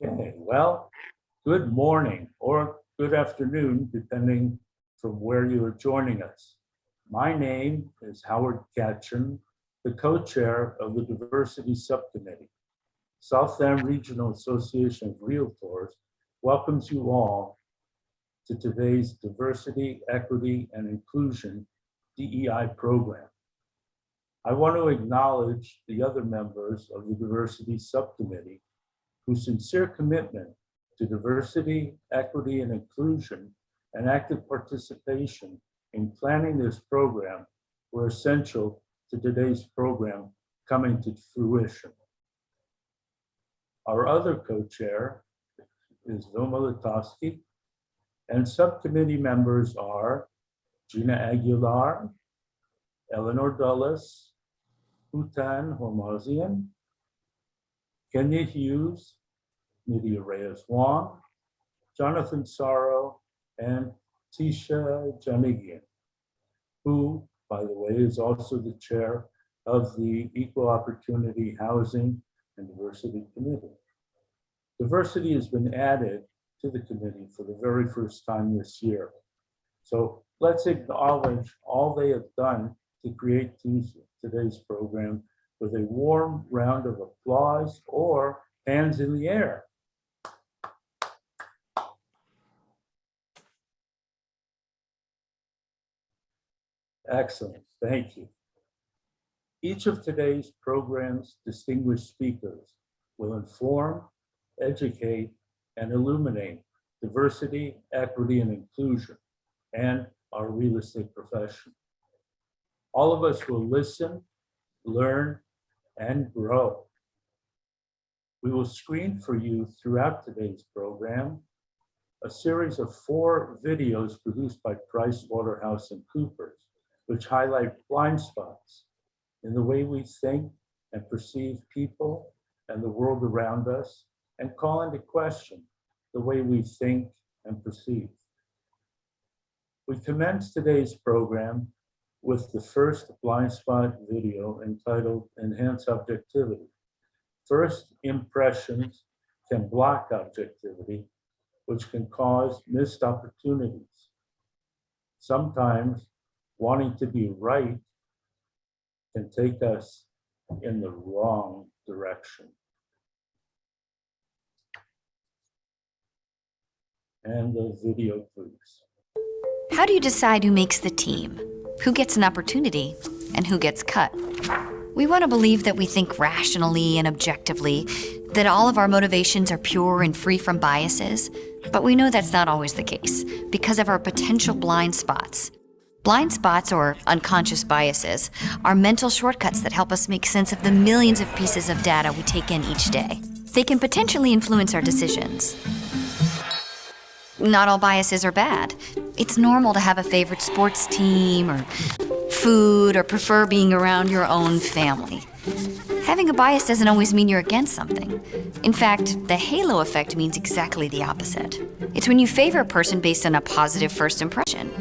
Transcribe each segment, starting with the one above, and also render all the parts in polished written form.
Okay, well, good morning or good afternoon, depending from where you are joining us. My name is Howard Katchen, the co-chair of the Diversity Subcommittee. Southland Regional Association of Realtors welcomes you all to today's Diversity, Equity, and Inclusion DEI program. I want to acknowledge the other members of the Diversity Subcommittee whose sincere commitment to diversity, equity, and inclusion and active participation in planning this program were essential to today's program coming to fruition. Our other co-chair is Vilma Litovsky, and subcommittee members are Gina Aguilar, Eleanor Dulles, Hutan Hormozian, Kenya Hughes, Nydia Reyes-Wong, Jonathan Sorrow, and Tisha Janigian, who, by the way, is also the chair of the Equal Opportunity Housing and Diversity Committee. Diversity has been added to the committee for the very first time this year. So let's acknowledge all they have done to create today's program with a warm round of applause or hands in the air. Excellent, thank you. Each of today's program's distinguished speakers will inform, educate, and illuminate diversity, equity, and inclusion, and our real estate profession. All of us will listen, learn, and grow. We will screen for you throughout today's program a series of 4 videos produced by PricewaterhouseCoopers, which highlight blind spots in the way we think and perceive people and the world around us, and call into question the way we think and perceive. We commence today's program with the first blind spot video entitled Enhance Objectivity. First impressions can block objectivity, which can cause missed opportunities. Sometimes wanting to be right can take us in the wrong direction. And the video, please. How do you decide who makes the team? Who gets an opportunity and who gets cut? We want to believe that we think rationally and objectively, that all of our motivations are pure and free from biases, but we know that's not always the case because of our potential blind spots. Blind spots, or unconscious biases, are mental shortcuts that help us make sense of the millions of pieces of data we take in each day. They can potentially influence our decisions. Not all biases are bad. It's normal to have a favorite sports team or food or prefer being around your own family. Having a bias doesn't always mean you're against something. In fact, the halo effect means exactly the opposite. It's when you favor a person based on a positive first impression.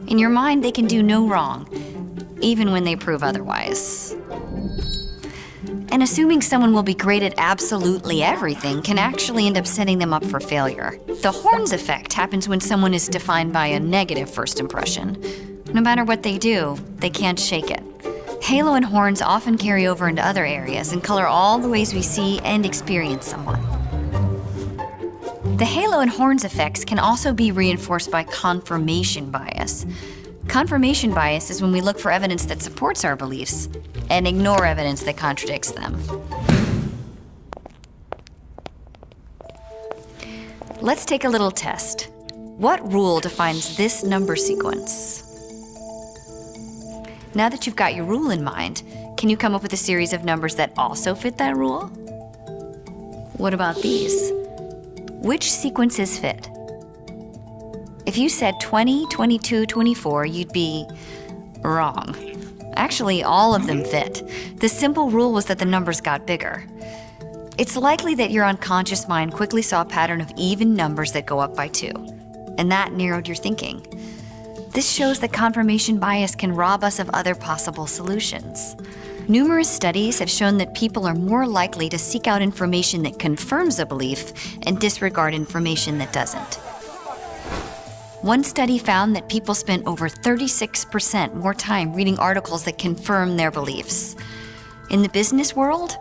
In your mind, they can do no wrong, even when they prove otherwise. And assuming someone will be great at absolutely everything can actually end up setting them up for failure. The horns effect happens when someone is defined by a negative first impression. No matter what they do, they can't shake it. Halo and horns often carry over into other areas and color all the ways we see and experience someone. The halo and horns effects can also be reinforced by confirmation bias. Confirmation bias is when we look for evidence that supports our beliefs and ignore evidence that contradicts them. Let's take a little test. What rule defines this number sequence? Now that you've got your rule in mind, can you come up with a series of numbers that also fit that rule? What about these? Which sequences fit? If you said 20, 22, 24, you'd be wrong. Actually, all of them fit. The simple rule was that the numbers got bigger. It's likely that your unconscious mind quickly saw a pattern of even numbers that go up by 2, and that narrowed your thinking. This shows that confirmation bias can rob us of other possible solutions. Numerous studies have shown that people are more likely to seek out information that confirms a belief and disregard information that doesn't. One study found that people spent over 36% more time reading articles that confirm their beliefs. In the business world,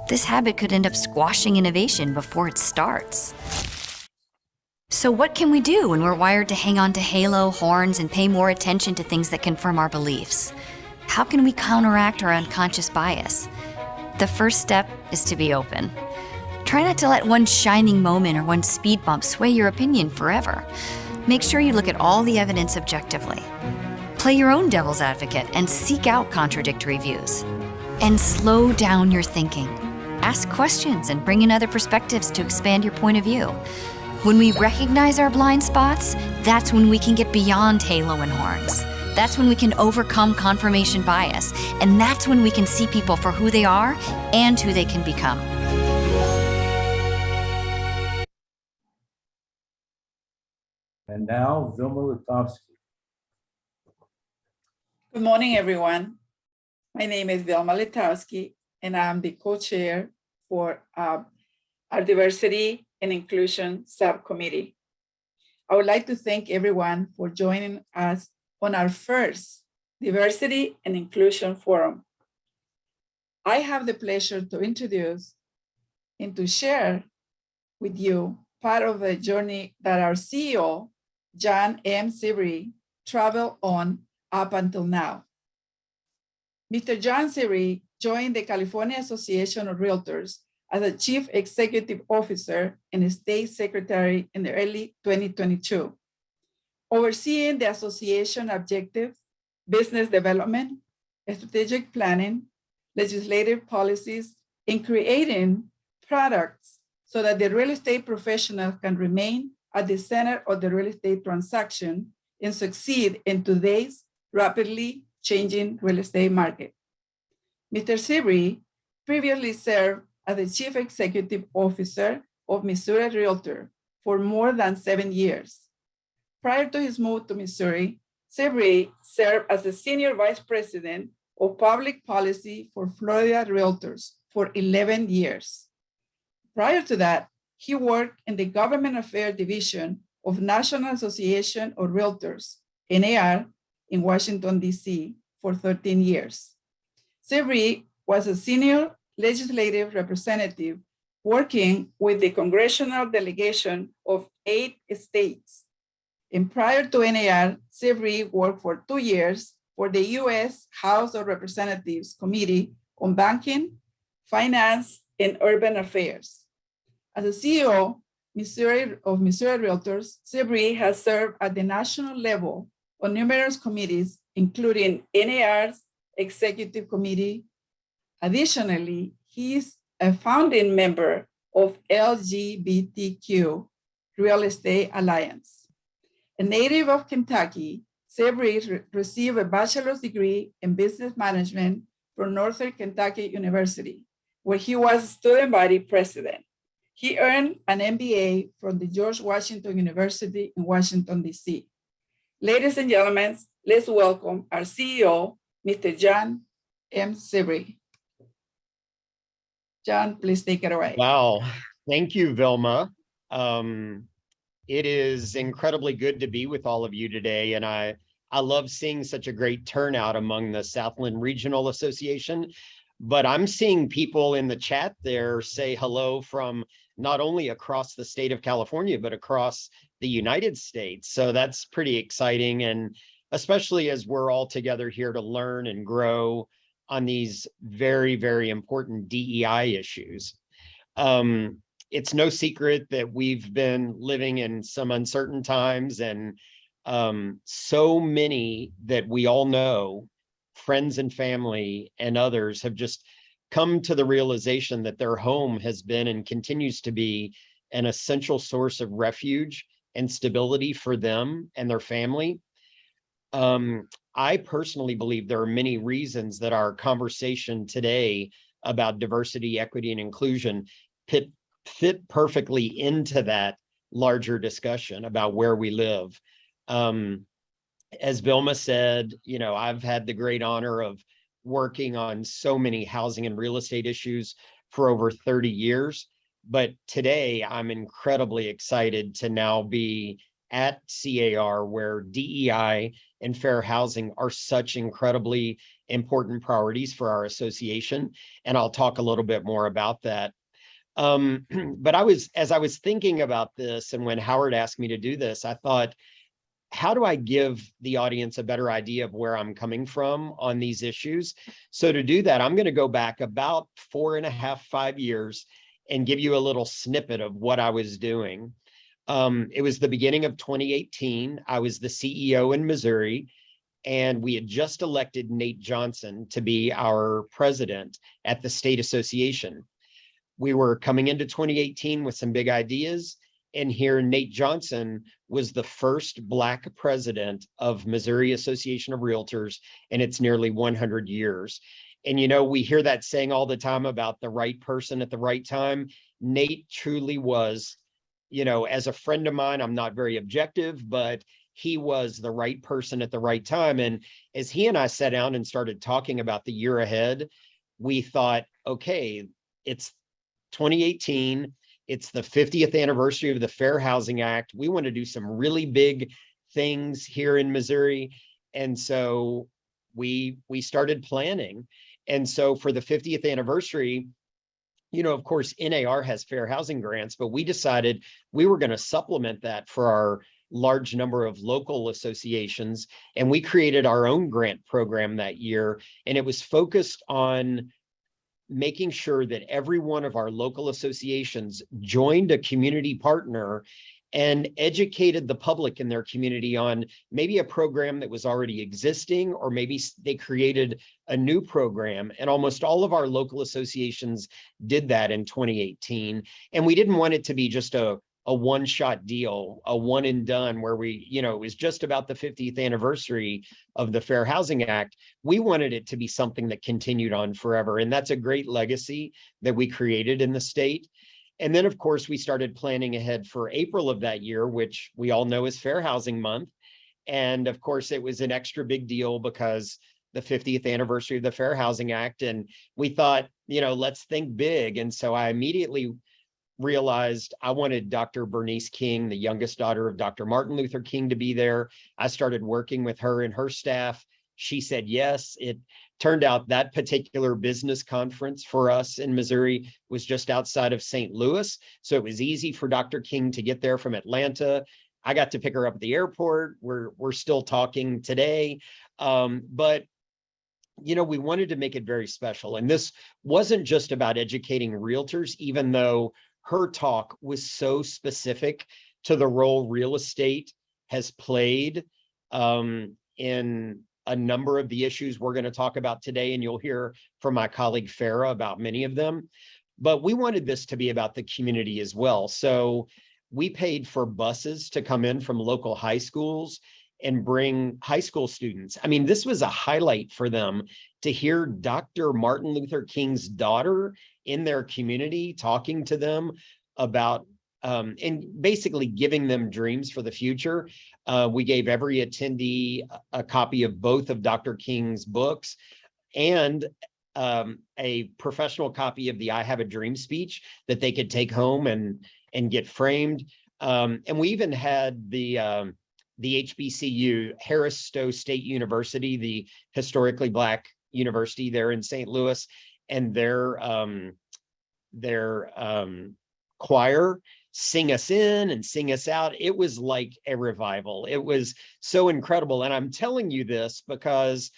this habit could end up squashing innovation before it starts. So what can we do when we're wired to hang on to halo horns and pay more attention to things that confirm our beliefs? How can we counteract our unconscious bias? The first step is to be open. Try not to let one shining moment or one speed bump sway your opinion forever. Make sure you look at all the evidence objectively. Play your own devil's advocate and seek out contradictory views. And slow down your thinking. Ask questions and bring in other perspectives to expand your point of view. When we recognize our blind spots, that's when we can get beyond halo and horns. That's when we can overcome confirmation bias. And that's when we can see people for who they are and who they can become. And now, Vilma Litovsky. Good morning, everyone. My name is Vilma Litovsky, and I'm the co-chair for our Diversity and Inclusion Subcommittee. I would like to thank everyone for joining us on our first Diversity and Inclusion Forum. I have the pleasure to introduce and to share with you part of the journey that our CEO, John M. Sebree, traveled on up until now. Mr. John Sebree joined the California Association of Realtors as a Chief Executive Officer and a State Secretary in the early 2022, overseeing the association objectives, business development, strategic planning, legislative policies, and creating products so that the real estate professional can remain at the center of the real estate transaction and succeed in today's rapidly changing real estate market. Mr. Sebree previously served as the Chief Executive Officer of Missouri Realtor for more than 7 years. Prior to his move to Missouri, Sebree served as the Senior Vice President of Public Policy for Florida Realtors for 11 years. Prior to that, he worked in the Government Affairs Division of National Association of Realtors, NAR, in Washington, D.C. for 13 years. Sebree was a senior legislative representative working with the congressional delegation of 8 states. And prior to NAR, Sebree worked for 2 years for the U.S. House of Representatives Committee on Banking, Finance, and Urban Affairs. As a CEO of Missouri Realtors, Sebree has served at the national level on numerous committees, including NAR's Executive Committee. Additionally, he's a founding member of LGBTQ Real Estate Alliance. A native of Kentucky, Sebree received a bachelor's degree in business management from Northern Kentucky University, where he was student body president. He earned an MBA from the George Washington University in Washington, D.C. Ladies and gentlemen, let's welcome our CEO, Mr. John M. Sebree. John, please take it away. Wow, thank you, Vilma. It is incredibly good to be with all of you today, and I love seeing such a great turnout among the Southland Regional Association. But I'm seeing people in the chat there say hello from not only across the state of California, but across the United States. So that's pretty exciting, and especially as we're all together here to learn and grow on these very, very important DEI issues. It's no secret that we've been living in some uncertain times, and so many that we all know, friends and family and others, have just come to the realization that their home has been and continues to be an essential source of refuge and stability for them and their family. I personally believe there are many reasons that our conversation today about diversity, equity, and inclusion fit perfectly into that larger discussion about where we live. As Vilma said, you know, I've had the great honor of working on so many housing and real estate issues for over 30 years. But today I'm incredibly excited to now be at C.A.R., where DEI and fair housing are such incredibly important priorities for our association. And I'll talk a little bit more about that. But as I was thinking about this, and when Howard asked me to do this, I thought, how do I give the audience a better idea of where I'm coming from on these issues? So to do that, I'm going to go back about 4.5, 5 years and give you a little snippet of what I was doing. It was the beginning of 2018. I was the CEO in Missouri, and we had just elected Nate Johnson to be our president at the state association. We were coming into 2018 with some big ideas, and here Nate Johnson was the first Black president of Missouri Association of Realtors, and it's nearly 100 years. And you know, we hear that saying all the time about the right person at the right time. Nate truly was, you know, as a friend of mine, I'm not very objective, but he was the right person at the right time. And as he and I sat down and started talking about the year ahead, we thought, okay, it's 2018. It's the 50th anniversary of the Fair Housing Act. We want to do some really big things here in Missouri. And so we started planning. And so for the 50th anniversary, you know, of course, NAR has fair housing grants, but we decided we were going to supplement that for our large number of local associations. And we created our own grant program that year. And it was focused on making sure that every one of our local associations joined a community partner and educated the public in their community on maybe a program that was already existing, or maybe they created a new program. And almost all of our local associations did that in 2018. And we didn't want it to be just a one-shot deal, a one and done, where we, you know, it was just about the 50th anniversary of the Fair Housing Act. We wanted it to be something that continued on forever. And that's a great legacy that we created in the state. And then, of course, we started planning ahead for April of that year, which we all know is Fair Housing Month. And of course, it was an extra big deal because the 50th anniversary of the Fair Housing Act. And we thought, you know, let's think big. And so I immediately realized I wanted Dr. Bernice King, the youngest daughter of Dr. Martin Luther King, to be there. I started working with her and her staff. She said yes. It turned out that particular business conference for us in Missouri was just outside of St. Louis. So it was easy for Dr. King to get there from Atlanta. I got to pick her up at the airport. We're still talking today. But you know, we wanted to make it very special. And this wasn't just about educating realtors, even though her talk was so specific to the role real estate has played in a number of the issues we're going to talk about today. And you'll hear from my colleague Farrah about many of them. But we wanted this to be about the community as well. So we paid for buses to come in from local high schools and bring high school students. I mean, this was a highlight for them to hear Dr. Martin Luther King's daughter in their community talking to them about and basically giving them dreams for the future. We gave every attendee a copy of both of Dr. King's books and a professional copy of the I Have a Dream speech that they could take home and get framed. And we even had the HBCU, Harris Stowe State University, the historically Black university there in St. Louis, and their choir sing us in and sing us out. It was like a revival. It was so incredible. And I'm telling you this because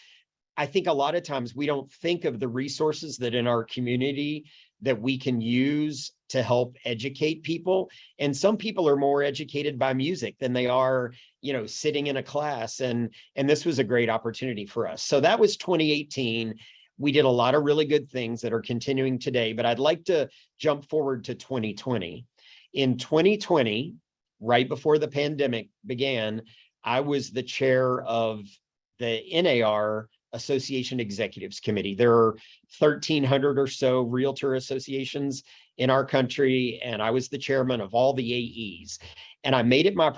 I think a lot of times we don't think of the resources that in our community that we can use to help educate people. And some people are more educated by music than they are, you know, sitting in a class. And this was a great opportunity for us. So that was 2018. We did a lot of really good things that are continuing today, but I'd like to jump forward to 2020. In 2020, right before the pandemic began, I was the chair of the NAR Association Executives Committee. There are 1,300 or so realtor associations in our country, and I was the chairman of all the AEs. And I made it my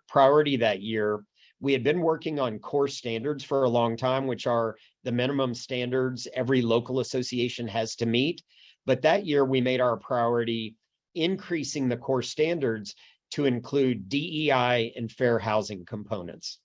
priority that year We had been working on core standards for a long time, which are the minimum standards every local association has to meet. But that year we made our priority increasing the core standards to include DEI and fair housing components.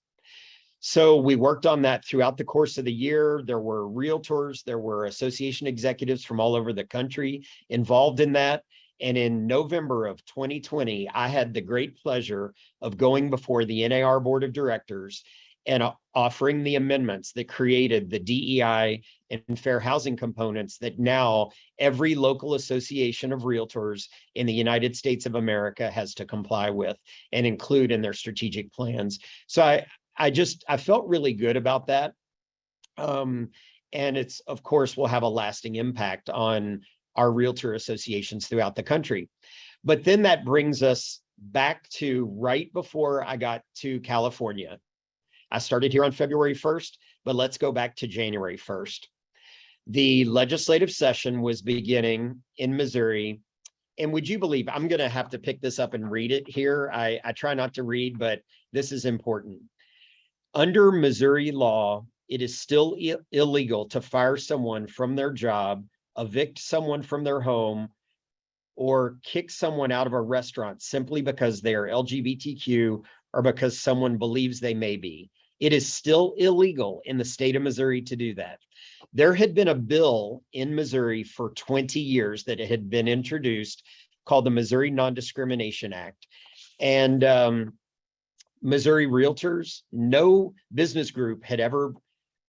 So we worked on that throughout the course of the year. There were realtors, there were association executives from all over the country involved in that. And in November of 2020, I had the great pleasure of going before the NAR Board of Directors and offering the amendments that created the DEI and fair housing components that now every local association of realtors in the United States of America has to comply with and include in their strategic plans. So I felt really good about that. And it's, of course, will have a lasting impact on our realtor associations throughout the country. But then that brings us back to right before I got to California. I started here on February 1st, but let's go back to January 1st. The legislative session was beginning in Missouri. And would you believe, I'm going to have to pick this up and read it here. I try not to read, but this is important. Under Missouri law, it is still illegal to fire someone from their job, evict someone from their home, or kick someone out of a restaurant simply because they are LGBTQ or because someone believes they may be. It is still illegal in the state of Missouri to do that. There had been a bill in Missouri for 20 years that had been introduced called the Missouri Non-Discrimination Act. And Missouri Realtors, no business group had ever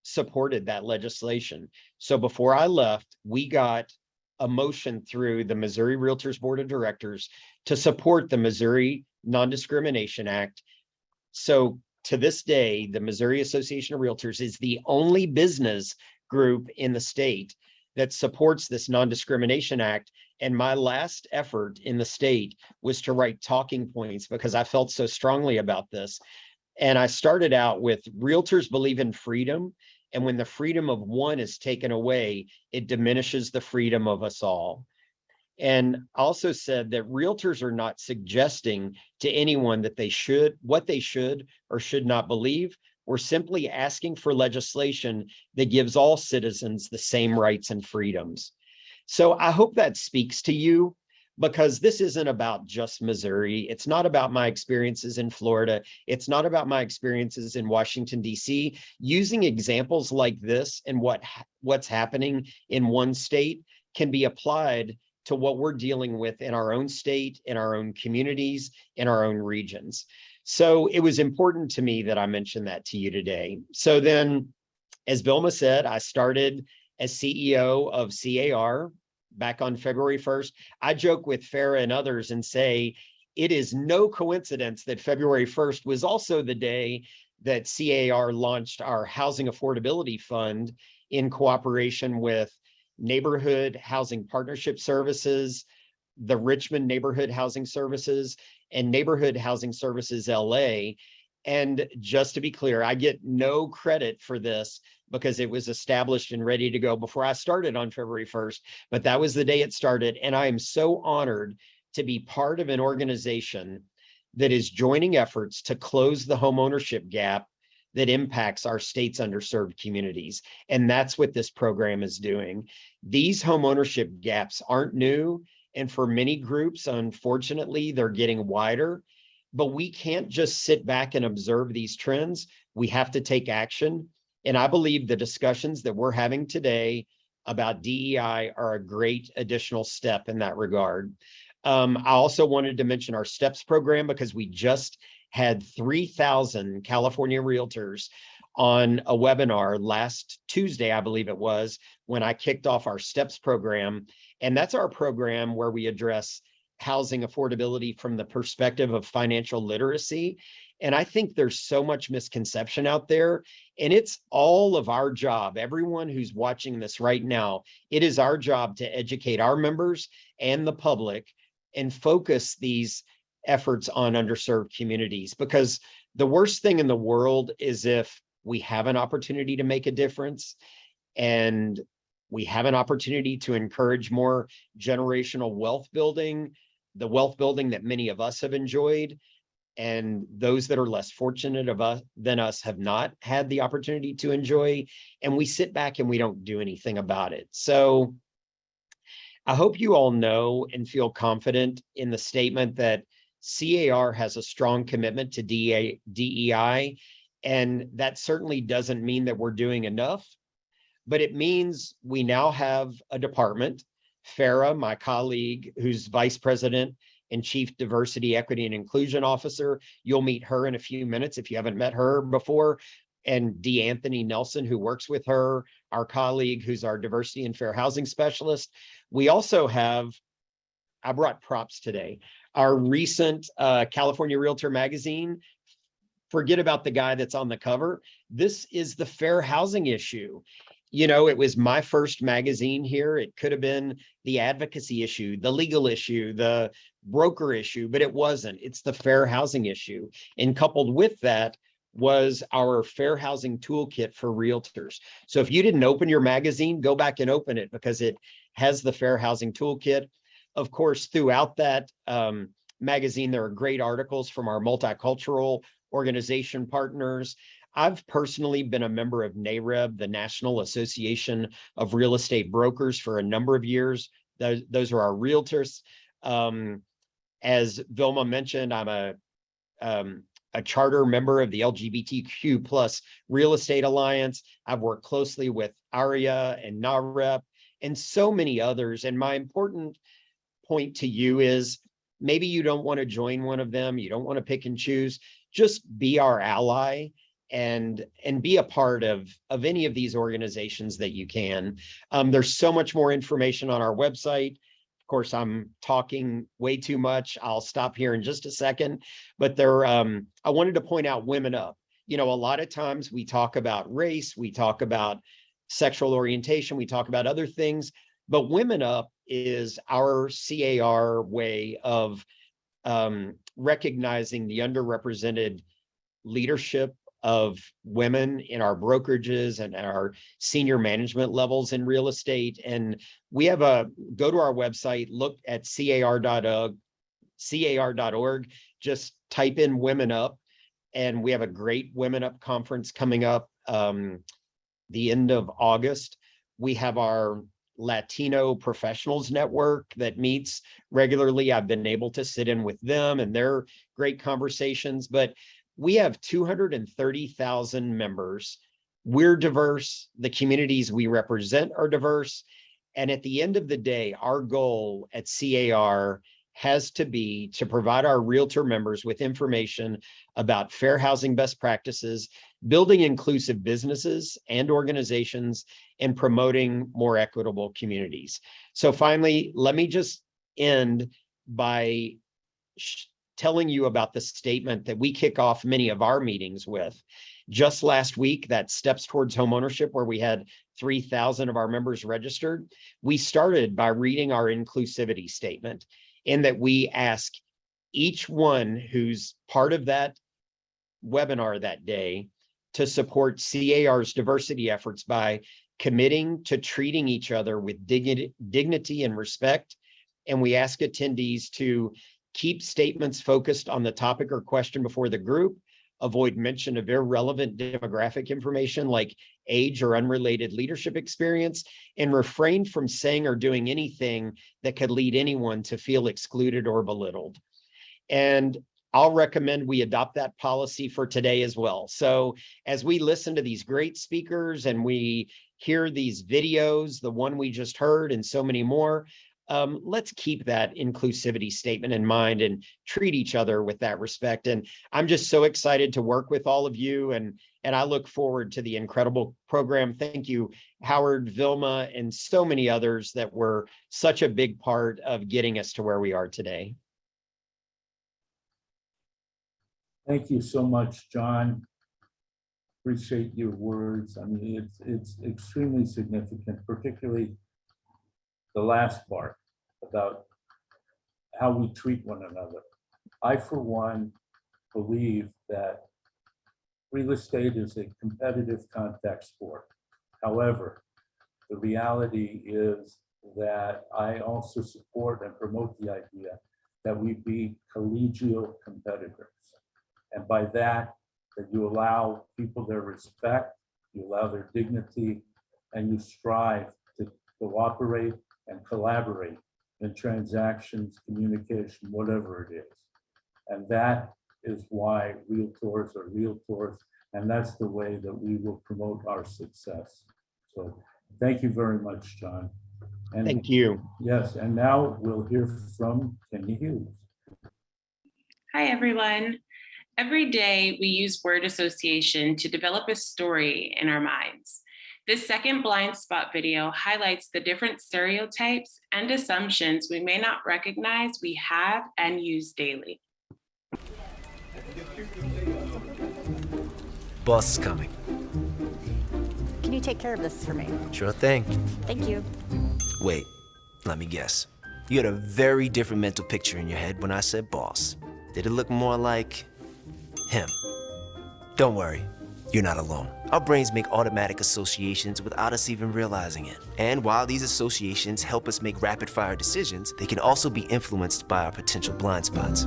supported that legislation. So before I left, we got a motion through the Missouri Realtors Board of Directors to support the Missouri Non-Discrimination Act. So to this day, the Missouri Association of Realtors is the only business group in the state that supports this Non-Discrimination Act. And my last effort in the state was to write talking points because I felt so strongly about this. And I started out with realtors believe in freedom. And when the freedom of one is taken away, it diminishes the freedom of us all. And also said that realtors are not suggesting to anyone that what they should or should not believe. We're simply asking for legislation that gives all citizens the same rights and freedoms. So I hope that speaks to you, because this isn't about just Missouri. It's not about my experiences in Florida. It's not about my experiences in Washington, D.C. Using examples like this and what's happening in one state can be applied to what we're dealing with in our own state, in our own communities, in our own regions. So it was important to me that I mentioned that to you today. So then, as Vilma said, I started as CEO of C.A.R. back on February 1st. I joke with Farrah and others and say, it is no coincidence that February 1st was also the day that C.A.R. launched our Housing Affordability Fund in cooperation with Neighborhood Housing Partnership Services, the Richmond Neighborhood Housing Services, and Neighborhood Housing Services LA. And just to be clear, I get no credit for this because it was established and ready to go before I started on February 1st, but that was the day it started. And I am so honored to be part of an organization that is joining efforts to close the homeownership gap that impacts our state's underserved communities. And that's what this program is doing. These homeownership gaps aren't new. And for many groups, unfortunately, they're getting wider. But we can't just sit back and observe these trends. We have to take action. And I believe the discussions that we're having today about DEI are a great additional step in that regard. I also wanted to mention our STEPS program because we just had 3,000 California realtors on a webinar last Tuesday, I believe it was, when I kicked off our STEPS program. And that's our program where we address housing affordability from the perspective of financial literacy. And I think there's so much misconception out there, and it's all of our job. Everyone who's watching this right now, it is our job to educate our members and the public and focus these efforts on underserved communities, because the worst thing in the world is if we have an opportunity to make a difference and we have an opportunity to encourage more generational wealth building, the wealth building that many of us have enjoyed, and those that are less fortunate than us have not had the opportunity to enjoy, and we sit back and we don't do anything about it. So I hope you all know and feel confident in the statement that C.A.R. has a strong commitment to DEI, and that certainly doesn't mean that we're doing enough, but it means we now have a department. Farrah, my colleague, who's Vice President and Chief Diversity, Equity, and Inclusion Officer, you'll meet her in a few minutes if you haven't met her before, and D'Anthony Nelson, who works with her, our colleague, who's our Diversity and Fair Housing Specialist. We also have, I brought props today, our recent California Realtor magazine. Forget about the guy that's on the cover. This is the fair housing issue. You know, it was my first magazine here. It could have been the advocacy issue, the legal issue, the broker issue, but it wasn't. It's the fair housing issue. And coupled with that was our fair housing toolkit for realtors. So if you didn't open your magazine, go back and open it because it has the fair housing toolkit. Of course, throughout that magazine, there are great articles from our multicultural organization partners. I've personally been a member of NAREB, the National Association of Real Estate Brokers, for a number of years. Those are our realtors. As Vilma mentioned, I'm a charter member of the LGBTQ plus Real Estate Alliance. I've worked closely with ARIA and NAREP and so many others. And my important point to you is maybe you don't want to join one of them. You don't want to pick and choose. Just be our ally and be a part of any of these organizations that you can. There's so much more information on our website. Of course, I'm talking way too much. I'll stop here in just a second, but I wanted to point out Women Up. You know, a lot of times we talk about race, we talk about sexual orientation, we talk about other things, but Women Up is our C.A.R. way of recognizing the underrepresented leadership of women in our brokerages and our senior management levels in real estate. And we have go to our website, look at CAR.org, just type in Women Up, and we have a great Women Up conference coming up the end of August. We have our Latino Professionals Network that meets regularly. I've been able to sit in with them and their great conversations, but we have 230,000 members. We're diverse. The communities we represent are diverse. And at the end of the day, our goal at C.A.R. has to be to provide our realtor members with information about fair housing best practices, building inclusive businesses and organizations, and promoting more equitable communities. So finally, let me just end by telling you about the statement that we kick off many of our meetings with. Just last week, that Steps Towards Homeownership, where we had 3,000 of our members registered, we started by reading our inclusivity statement, in that we ask each one who's part of that webinar that day to support C.A.R.'s diversity efforts by committing to treating each other with dignity and respect. And we ask attendees to keep statements focused on the topic or question before the group, avoid mention of irrelevant demographic information like age or unrelated leadership experience, and refrain from saying or doing anything that could lead anyone to feel excluded or belittled. And I'll recommend we adopt that policy for today as well. So as we listen to these great speakers and we hear these videos, the one we just heard and so many more, let's keep that inclusivity statement in mind and treat each other with that respect. And I'm just so excited to work with all of you, and I look forward to the incredible program. Thank you, Howard, Vilma, and so many others that were such a big part of getting us to where we are today. Thank you so much, John. Appreciate your words. I mean, it's extremely significant, particularly the last part about how we treat one another. I, for one, believe that real estate is a competitive contact sport. However, the reality is that I also support and promote the idea that we be collegial competitors. by that you allow people their respect, you allow their dignity, and you strive to cooperate and collaborate in transactions, communication, whatever it is. And that is why Realtors are Realtors, and that's the way that we will promote our success. So thank you very much, John. And Thank you. yes, and now we'll hear from Kenny Hughes. Hi, everyone. Every day we use word association to develop a story in our minds. This second blind spot video highlights the different stereotypes and assumptions we may not recognize we have and use daily. Boss is coming. Can you take care of this for me? Sure thing. Thank you. Wait, let me guess. You had a very different mental picture in your head when I said boss. Did it look more like him? Don't worry, you're not alone. Our brains make automatic associations without us even realizing it. And while these associations help us make rapid-fire decisions, they can also be influenced by our potential blind spots.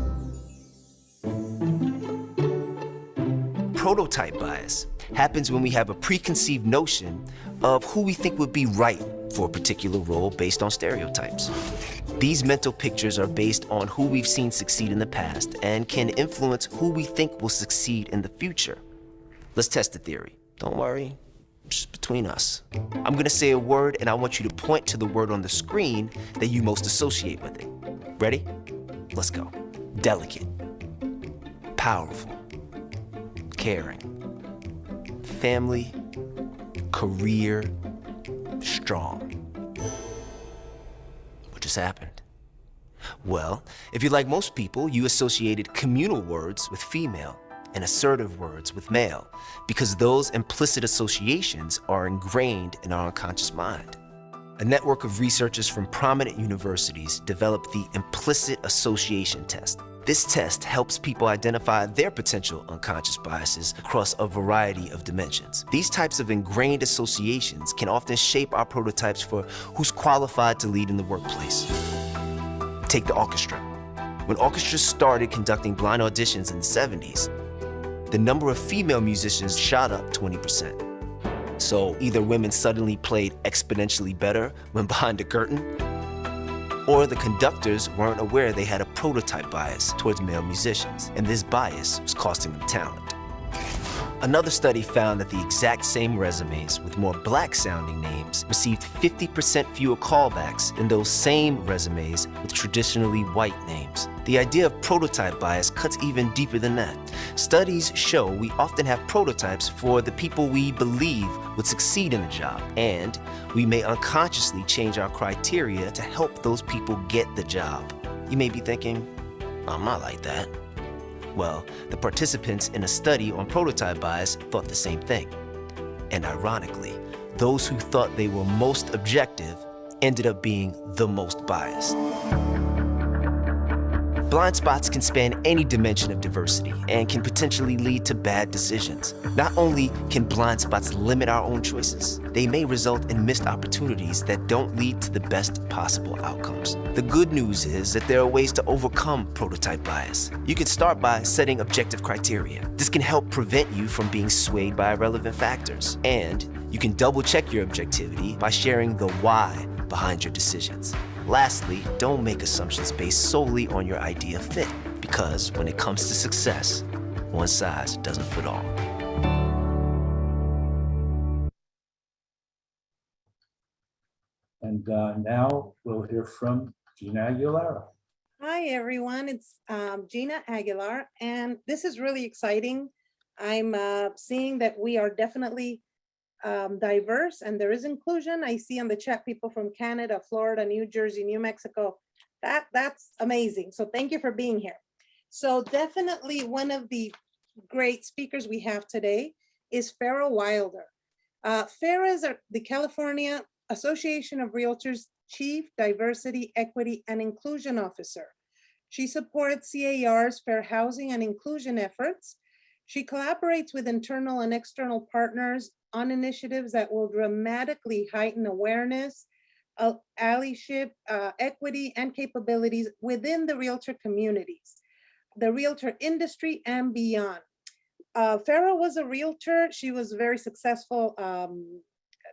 Prototype bias happens when we have a preconceived notion of who we think would be right for a particular role based on stereotypes. These mental pictures are based on who we've seen succeed in the past and can influence who we think will succeed in the future. Let's test the theory. Don't worry, just between us. I'm gonna say a word and I want you to point to the word on the screen that you most associate with it. Ready? Let's go. Delicate, powerful, caring, family, career, strong. What just happened? Well, if you're like most people, you associated communal words with female and assertive words with male, because those implicit associations are ingrained in our unconscious mind. A network of researchers from prominent universities developed the Implicit Association Test. This test helps people identify their potential unconscious biases across a variety of dimensions. These types of ingrained associations can often shape our prototypes for who's qualified to lead in the workplace. Take the orchestra. When orchestras started conducting blind auditions in the 70s, the number of female musicians shot up 20%. So either women suddenly played exponentially better when behind a curtain, or the conductors weren't aware they had a prototype bias towards male musicians, and this bias was costing them talent. Another study found that the exact same resumes with more black-sounding names received 50% fewer callbacks than those same resumes with traditionally white names. The idea of prototype bias cuts even deeper than that. Studies show we often have prototypes for the people we believe would succeed in a job, and we may unconsciously change our criteria to help those people get the job. You may be thinking, I'm not like that. Well, the participants in a study on prototype bias thought the same thing. And ironically, those who thought they were most objective ended up being the most biased. Blind spots can span any dimension of diversity and can potentially lead to bad decisions. Not only can blind spots limit our own choices, they may result in missed opportunities that don't lead to the best possible outcomes. The good news is that there are ways to overcome prototype bias. You can start by setting objective criteria. This can help prevent you from being swayed by irrelevant factors. And you can double-check your objectivity by sharing the why behind your decisions. Lastly, don't make assumptions based solely on your idea of fit, because when it comes to success, one size doesn't fit all. And now we'll hear from Gina Aguilera. Hi, everyone. It's Gina Aguilar, and this is really exciting. I'm seeing that we are definitely diverse and there is inclusion. I see on the chat people from Canada, Florida, New Jersey, New Mexico. That's amazing. So thank you for being here. So definitely one of the great speakers we have today is Farrah Wilder. Farrah is the California Association of Realtors Chief Diversity, Equity, and Inclusion Officer. She supports C.A.R's fair housing and inclusion efforts. She collaborates with internal and external partners on initiatives that will dramatically heighten awareness, allyship, equity, and capabilities within the realtor communities, the realtor industry, and beyond. Farrah was a realtor. She was a very successful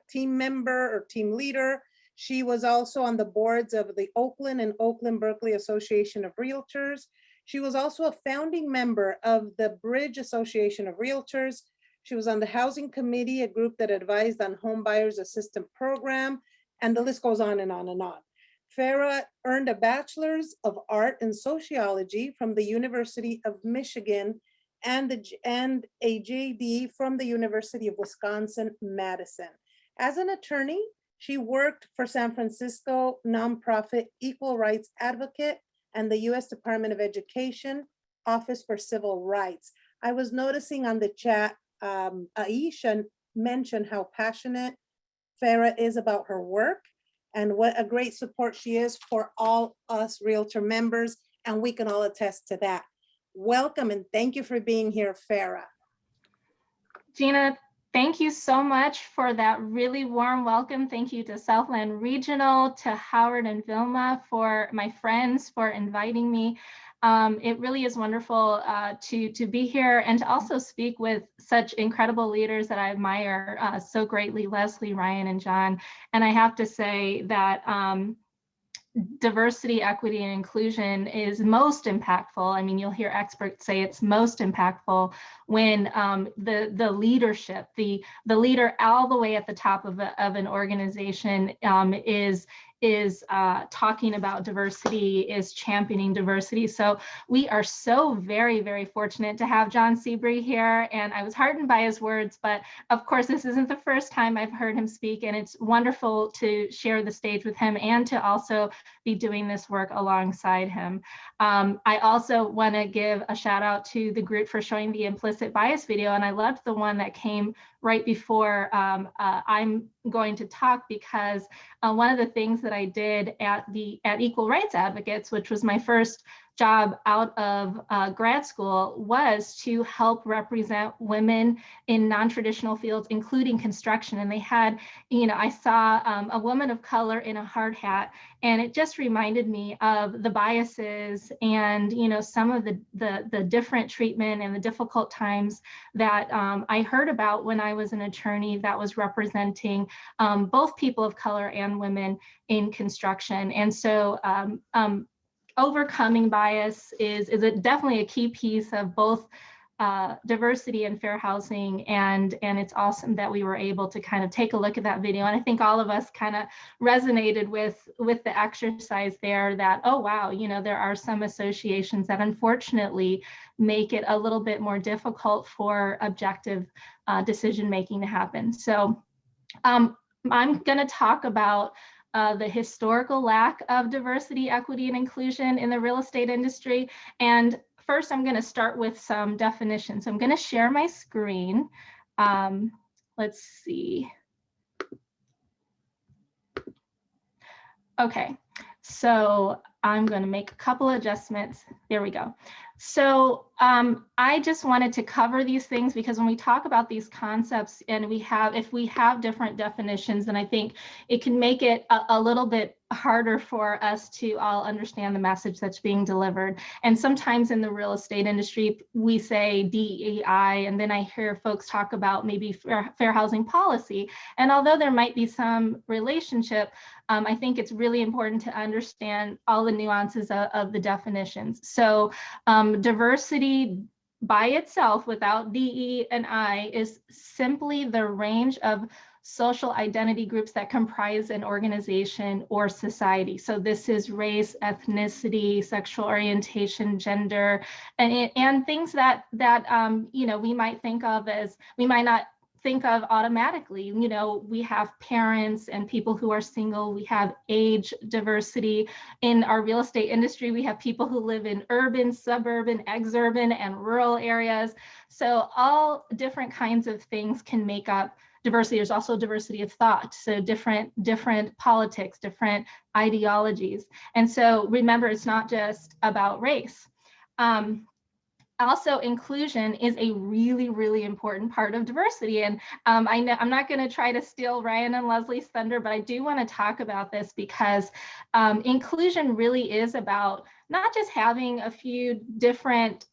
team member or team leader. She was also on the boards of the Oakland and Oakland Berkeley Association of Realtors. She was also a founding member of the Bridge Association of Realtors. She was on the Housing Committee, a group that advised on Home Buyers Assistance Program, and the list goes on and on and on. Farrah earned a Bachelor's of Art in Sociology from the University of Michigan and a JD from the University of Wisconsin-Madison. As an attorney, she worked for San Francisco nonprofit Equal Rights Advocate and the U.S. Department of Education Office for Civil Rights. I was noticing on the chat, Aisha mentioned how passionate Farrah is about her work and what a great support she is for all us Realtor members, and we can all attest to that. Welcome and thank you for being here, Farrah. Gina, thank you so much for that really warm welcome. Thank you to Southland Regional, to Howard and Vilma, for my friends, for inviting me. It really is wonderful to be here and to also speak with such incredible leaders that I admire so greatly, Leslie, Ryan, and John. And I have to say that diversity, equity, and inclusion is most impactful. I mean, you'll hear experts say it's most impactful when the leadership, the leader all the way at the top of an organization is talking about diversity, is championing diversity. So we are so very, very fortunate to have John Sebree here. And I was heartened by his words, but of course, this isn't the first time I've heard him speak, and it's wonderful to share the stage with him and to also be doing this work alongside him. I also want to give a shout out to the group for showing the implicit bias video, and I loved the one that came right before I'm going to talk, because one of the things that I did at Equal Rights Advocates, which was my first job out of grad school, was to help represent women in non-traditional fields, including construction. And they had, I saw a woman of color in a hard hat, and it just reminded me of the biases and, some of the different treatment and the difficult times that I heard about when I was an attorney that was representing both people of color and women in construction. And so overcoming bias is definitely a key piece of both diversity and fair housing, and it's awesome that we were able to kind of take a look at that video. And I think all of us kind of resonated with the exercise there, that, oh wow, there are some associations that unfortunately make it a little bit more difficult for objective decision making to happen. So I'm going to talk about the historical lack of diversity, equity, and inclusion in the real estate industry. And first, I'm going to start with some definitions. I'm going to share my screen. Let's see. Okay, so I'm going to make a couple adjustments. There we go. So I just wanted to cover these things because when we talk about these concepts and if we have different definitions, then I think it can make it a little bit harder for us to all understand the message that's being delivered. And sometimes in the real estate industry, we say DEI, and then I hear folks talk about maybe fair housing policy. And although there might be some relationship, I think it's really important to understand all the nuances of the definitions. So diversity by itself without DE and I is simply the range of social identity groups that comprise an organization or society. So this is race, ethnicity, sexual orientation, gender, and things that we might think of as, we might not think of automatically. We have parents and people who are single. We have age diversity. In our real estate industry, we have people who live in urban, suburban, exurban, and rural areas. So all different kinds of things can make up diversity. There's also diversity of thought. So different politics, different ideologies. And so remember, it's not just about race. Also, inclusion is a really, really important part of diversity. And I know I'm not going to try to steal Ryan and Leslie's thunder, but I do want to talk about this because inclusion really is about not just having a few different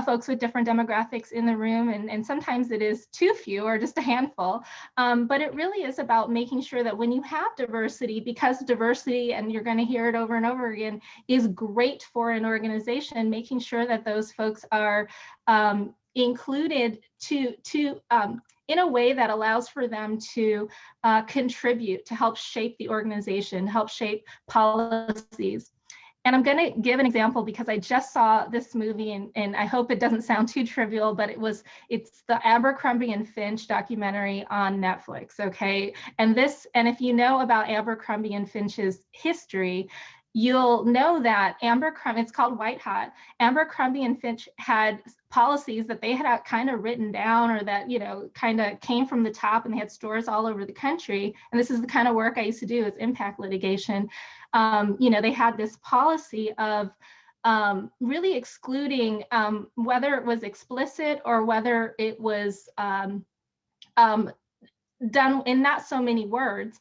folks with different demographics in the room, and sometimes it is too few or just a handful. But it really is about making sure that when you have diversity, because diversity, and you're going to hear it over and over again, is great for an organization, making sure that those folks are included in a way that allows for them to contribute, to help shape the organization, help shape policies. And I'm going to give an example because I just saw this movie, and I hope it doesn't sound too trivial, but it's the Abercrombie and Finch documentary on Netflix, okay? And if you know about Abercrombie and Finch's history, you'll know that Abercrombie, it's called White Hot. Abercrombie and Finch had policies that they had kind of written down, or that, you know, kind of came from the top, and they had stores all over the country. And this is the kind of work I used to do, is impact litigation. You know, they had this policy of really excluding, whether it was explicit or whether it was done in not so many words,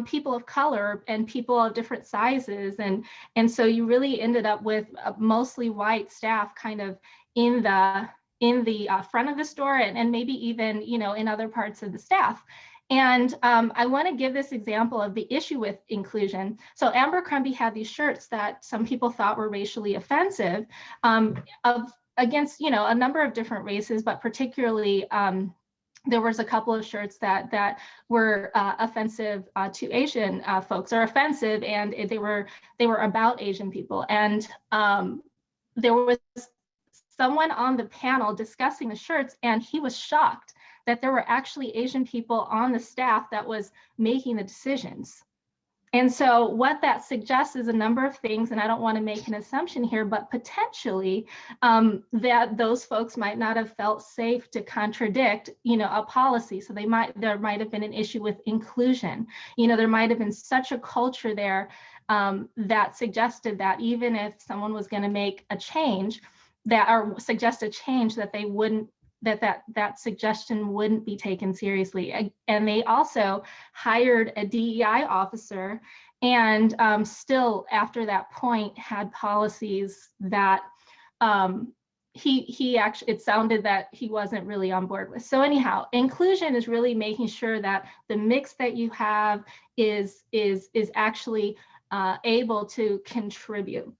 people of color and people of different sizes, and so you really ended up with mostly white staff kind of in the front of the store, and maybe even, you know, in other parts of the staff. And I want to give this example of the issue with inclusion. So Abercrombie had these shirts that some people thought were racially offensive, against, you know, a number of different races, but particularly there was a couple of shirts that were offensive to Asian folks, or offensive, and they were about Asian people. And there was someone on the panel discussing the shirts, and he was shocked that there were actually Asian people on the staff that was making the decisions. And so what that suggests is a number of things, and I don't want to make an assumption here, but potentially that those folks might not have felt safe to contradict, you know, a policy. So there might have been an issue with inclusion. You know, there might have been such a culture there that suggested that even if someone was going to make a change, or suggest a change, that they wouldn't, that suggestion wouldn't be taken seriously. And they also hired a DEI officer, and still after that point had policies that he actually, it sounded that he wasn't really on board with. So anyhow, inclusion is really making sure that the mix that you have is actually able to contribute.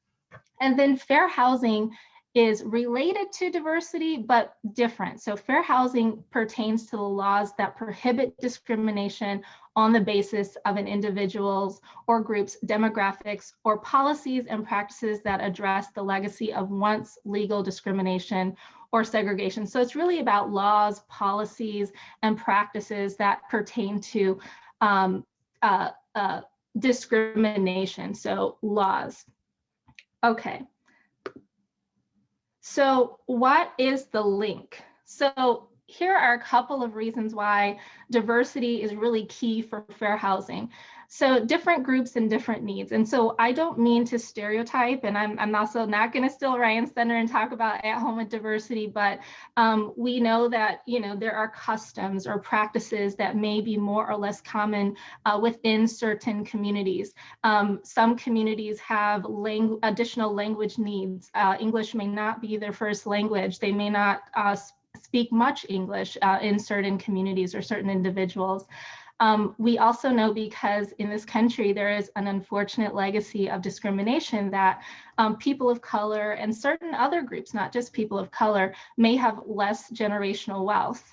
And then fair housing is related to diversity, but different. So fair housing pertains to the laws that prohibit discrimination on the basis of an individual's or group's demographics, or policies and practices that address the legacy of once legal discrimination or segregation. So it's really about laws, policies, and practices that pertain to discrimination, so laws. Okay. So what is the link? So here are a couple of reasons why diversity is really key for fair housing. So different groups and different needs. And so I don't mean to stereotype, and I'm also not going to steal Ryan's thunder and talk about at home with diversity, but we know that, you know, there are customs or practices that may be more or less common within certain communities. Some communities have additional language needs. English may not be their first language. They may not speak much English in certain communities or certain individuals. We also know, because in this country there is an unfortunate legacy of discrimination, that people of color and certain other groups, not just people of color, may have less generational wealth.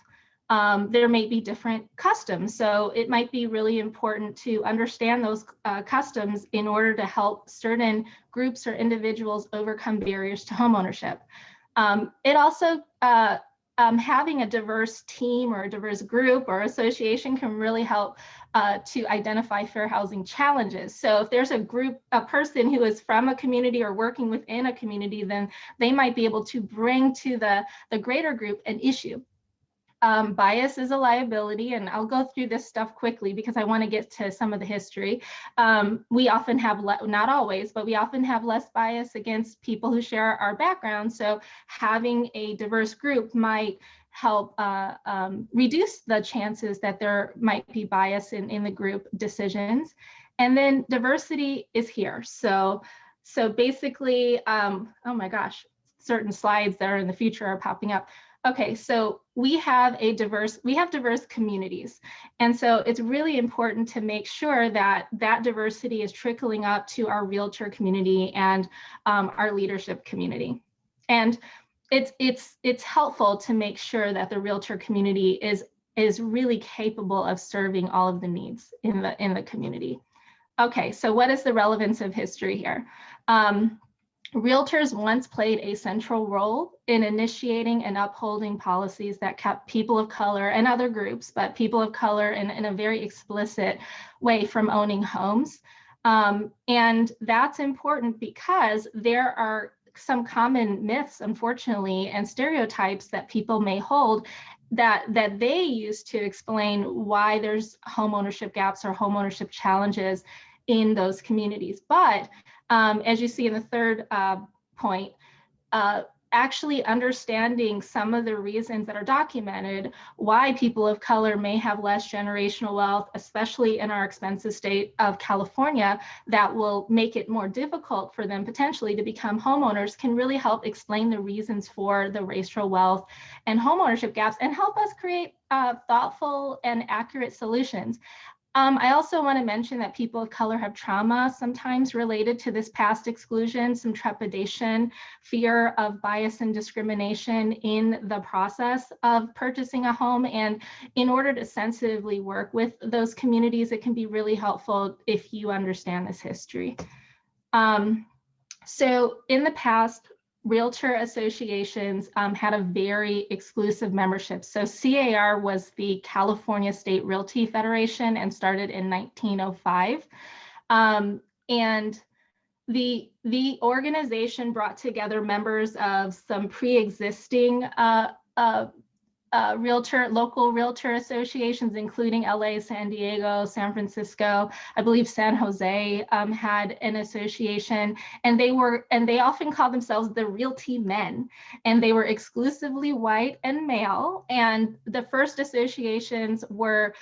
There may be different customs, so it might be really important to understand those customs in order to help certain groups or individuals overcome barriers to homeownership. It also having a diverse team or a diverse group or association can really help to identify fair housing challenges. So if there's a person who is from a community or working within a community, then they might be able to bring to the greater group an issue. Bias is a liability, and I'll go through this stuff quickly because I want to get to some of the history. We often have, not always, but we often have less bias against people who share our background. So having a diverse group might help reduce the chances that there might be bias in the group decisions. And then diversity is here. So basically, oh my gosh, certain slides that are in the future are popping up. Okay, so we have diverse communities. And so it's really important to make sure that that diversity is trickling up to our realtor community and our leadership community. And it's helpful to make sure that the realtor community is really capable of serving all of the needs in the community. Okay, so what is the relevance of history here? Realtors once played a central role in initiating and upholding policies that kept people of color and other groups, but people of color in a very explicit way from owning homes. And that's important because there are some common myths, unfortunately, and stereotypes that people may hold that they use to explain why there's homeownership gaps or homeownership challenges in those communities. But as you see in the third point, actually understanding some of the reasons that are documented why people of color may have less generational wealth, especially in our expensive state of California, that will make it more difficult for them potentially to become homeowners, can really help explain the reasons for the racial wealth and homeownership gaps and help us create thoughtful and accurate solutions. I also want to mention that people of color have trauma sometimes related to this past exclusion, some trepidation, fear of bias and discrimination in the process of purchasing a home. And in order to sensitively work with those communities, it can be really helpful if you understand this history. So in the past, realtor associations had a very exclusive membership. So C.A.R. was the California State Realty Federation and started in 1905. And the organization brought together members of some pre-existing local realtor associations, including LA, San Diego, San Francisco. I believe San Jose had an association, and they often called themselves the Realty Men, and they were exclusively white and male. And the first associations were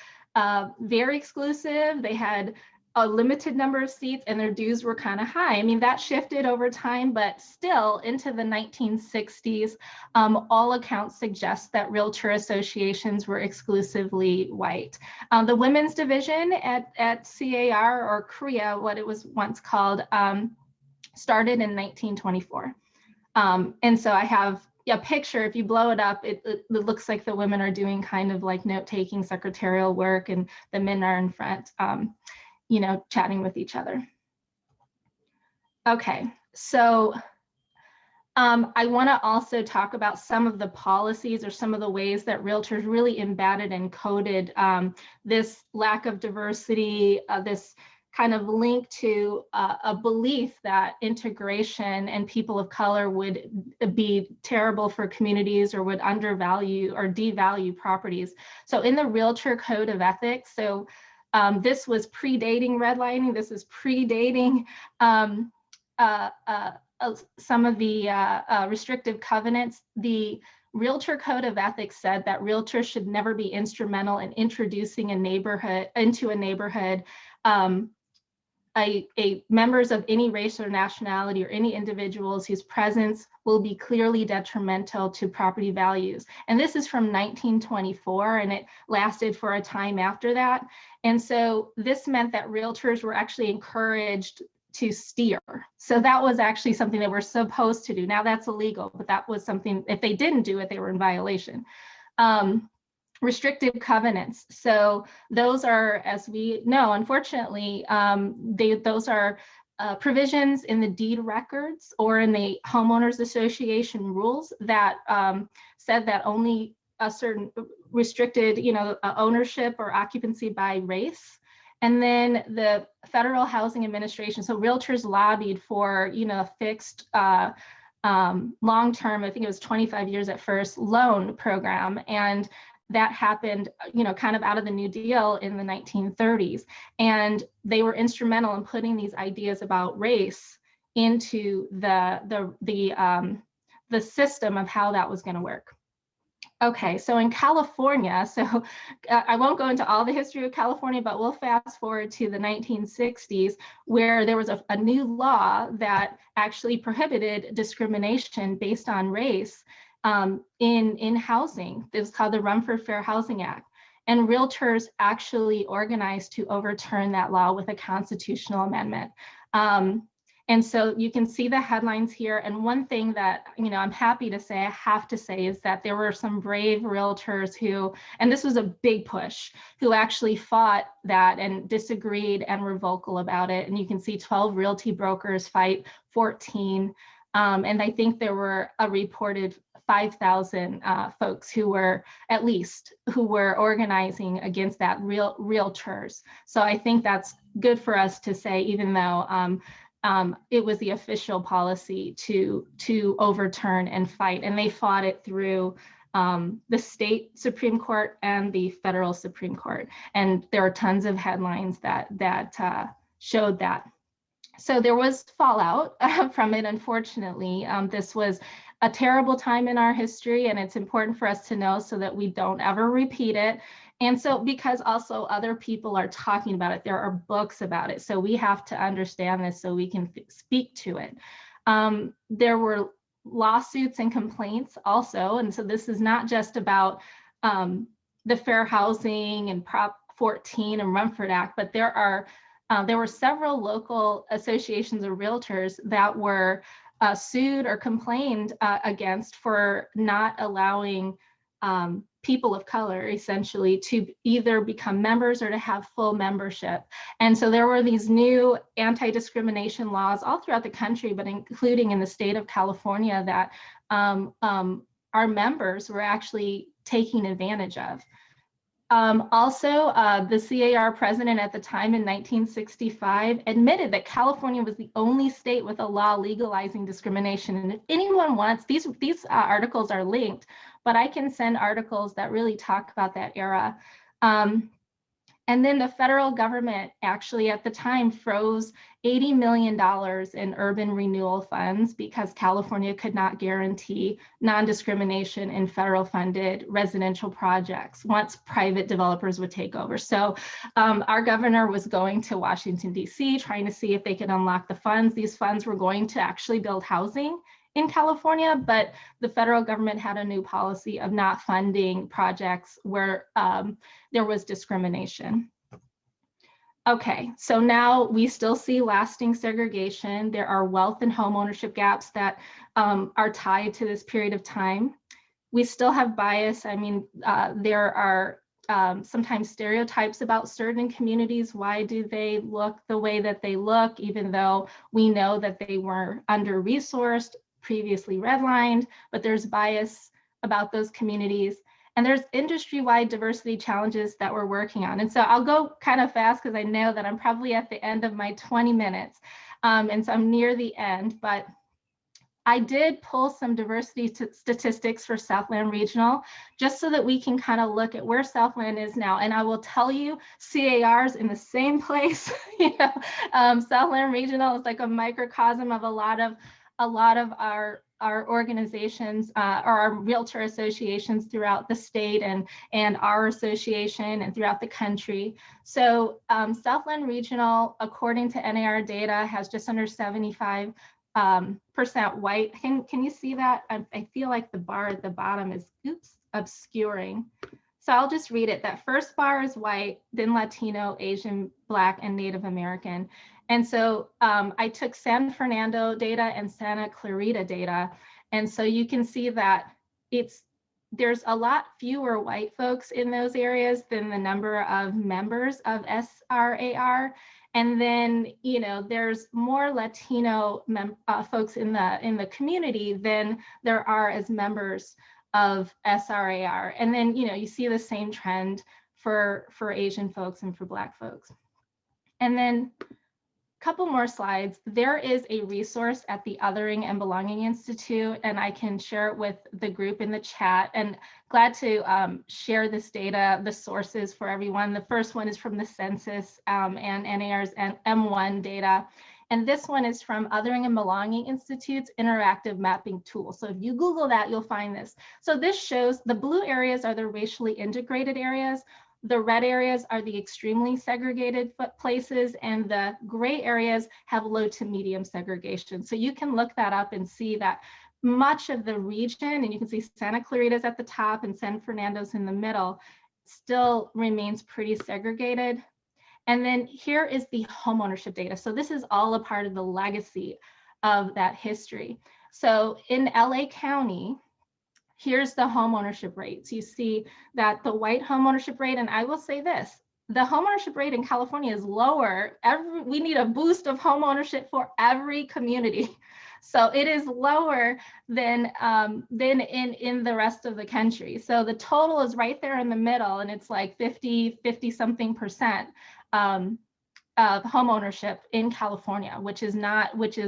very exclusive. They had a limited number of seats and their dues were kind of high. I mean, that shifted over time, but still into the 1960s, all accounts suggest that realtor associations were exclusively white. The women's division at C.A.R. or CREA, what it was once called, started in 1924. And so I have a picture. If you blow it up, it looks like the women are doing kind of like note-taking secretarial work and the men are in front. Chatting with each other. Okay, so I want to also talk about some of the policies or some of the ways that realtors really embedded and coded this lack of diversity, this kind of link to a belief that integration and people of color would be terrible for communities or would undervalue or devalue properties. So in the Realtor Code of Ethics, so this was predating redlining. This is predating some of the restrictive covenants. The Realtor Code of Ethics said that realtors should never be instrumental in introducing into a neighborhood members of any race or nationality or any individuals whose presence will be clearly detrimental to property values. And this is from 1924, and it lasted for a time after that. And so this meant that realtors were actually encouraged to steer. So that was actually something they were supposed to do. Now that's illegal, but that was something, if they didn't do it, they were in violation. Restrictive covenants. So those are, as we know, unfortunately, those are provisions in the deed records or in the homeowners association rules that said that only a certain restricted, ownership or occupancy by race. And then the Federal Housing Administration, so realtors lobbied for, a fixed long-term, I think it was 25 years at first, loan program. And that happened, kind of out of the New Deal in the 1930s. And they were instrumental in putting these ideas about race into the system of how that was going to work. Okay, so in California, so I won't go into all the history of California, but we'll fast forward to the 1960s, where there was a new law that actually prohibited discrimination based on race in housing. It was called the Rumford Fair Housing Act. And realtors actually organized to overturn that law with a constitutional amendment. And so you can see the headlines here. And one thing that, I'm happy to say, I have to say, is that there were some brave realtors who, and this was a big push, who actually fought that and disagreed and were vocal about it. And you can see 12 realty brokers fight 14. And I think there were a reported 5,000 folks who were organizing against that, realtors. So I think that's good for us to say, even though it was the official policy to overturn and fight, and they fought it through the state Supreme Court and the federal Supreme Court. And there are tons of headlines that showed that. So there was fallout from it, unfortunately. This was a terrible time in our history, and it's important for us to know so that we don't ever repeat it. And so, because also other people are talking about it, there are books about it. So we have to understand this so we can speak to it. There were lawsuits and complaints also. And so this is not just about the Fair Housing and Prop 14 and Rumford Act, but there were several local associations of realtors that were sued or complained against for not allowing people of color, essentially, to either become members or to have full membership. And so there were these new anti-discrimination laws all throughout the country, but including in the state of California, that our members were actually taking advantage of. Also, the C.A.R. president at the time in 1965 admitted that California was the only state with a law legalizing discrimination. And if anyone wants, these articles are linked, but I can send articles that really talk about that era. And then the federal government actually at the time froze $80 million in urban renewal funds because California could not guarantee non-discrimination in federal funded residential projects once private developers would take over. So our governor was going to Washington, D.C., trying to see if they could unlock the funds. These funds were going to actually build housing in California, but the federal government had a new policy of not funding projects where there was discrimination. Okay, so now we still see lasting segregation. There are wealth and homeownership gaps that are tied to this period of time. We still have bias. I mean, there are sometimes stereotypes about certain communities. Why do they look the way that they look, even though we know that they were under-resourced, previously redlined, but there's bias about those communities. And there's industry-wide diversity challenges that we're working on. And so I'll go kind of fast because I know that I'm probably at the end of my 20 minutes. And so I'm near the end, but I did pull some diversity statistics for Southland Regional, just so that we can kind of look at where Southland is now. And I will tell you, C.A.R. is in the same place. Southland Regional is like a microcosm of a lot of our organizations or our realtor associations throughout the state and our association and throughout the country. So Southland Regional, according to NAR data, has just under 75% white. Can you see that? I feel like the bar at the bottom is obscuring. So I'll just read it. That first bar is white, then Latino, Asian, Black, and Native American. And so I took San Fernando data and Santa Clarita data. And so you can see that there's a lot fewer white folks in those areas than the number of members of SRAR. And then, there's more Latino folks in the community than there are as members of SRAR. And then, you see the same trend for Asian folks and for Black folks. And then couple more slides. There is a resource at the Othering and Belonging Institute, and I can share it with the group in the chat, and glad to share this data, the sources for everyone. The first one is from the census and NAR's M1 data. And this one is from Othering and Belonging Institute's interactive mapping tool. So if you Google that, you'll find this. So this shows the blue areas are the racially integrated areas. The red areas are the extremely segregated places, and the gray areas have low to medium segregation. So you can look that up and see that much of the region, and you can see Santa Clarita's at the top and San Fernando's in the middle, still remains pretty segregated. And then here is the homeownership data. So this is all a part of the legacy of that history. So in LA County, here's the homeownership rates. You see that the white homeownership rate, and I will say this, the homeownership rate in California is lower. We need a boost of homeownership for every community. So it is lower than in the rest of the country. So the total is right there in the middle, and it's like 50 something percent of homeownership in California, which is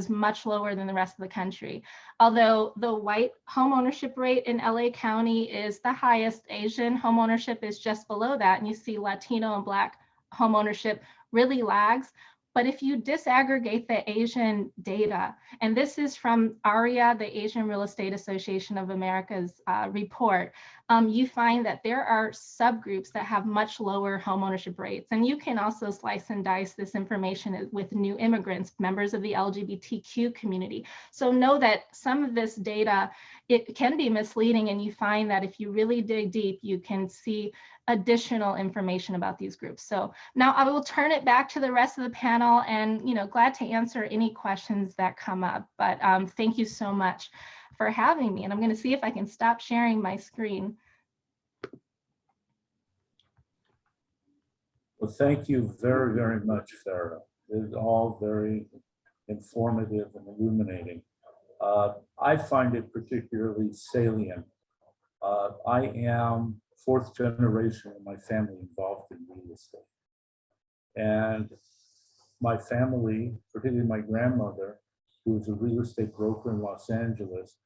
much lower than the rest of the country. Although the white homeownership rate in LA County is the highest, Asian homeownership is just below that, and you see Latino and Black homeownership really lags. But if you disaggregate the Asian data, and this is from ARIA, the Asian Real Estate Association of America's report, you find that there are subgroups that have much lower homeownership rates. And you can also slice and dice this information with new immigrants, members of the LGBTQ community. So know that some of this data, it can be misleading, and you find that if you really dig deep, you can see additional information about these groups. So now I will turn it back to the rest of the panel, and glad to answer any questions that come up. But thank you so much for having me. And I'm going to see if I can stop sharing my screen. Well, thank you very, very much, Farrah. It's all very informative and illuminating. I find it particularly salient. I am fourth generation in my family involved in real estate. And my family, particularly my grandmother, who was a real estate broker in Los Angeles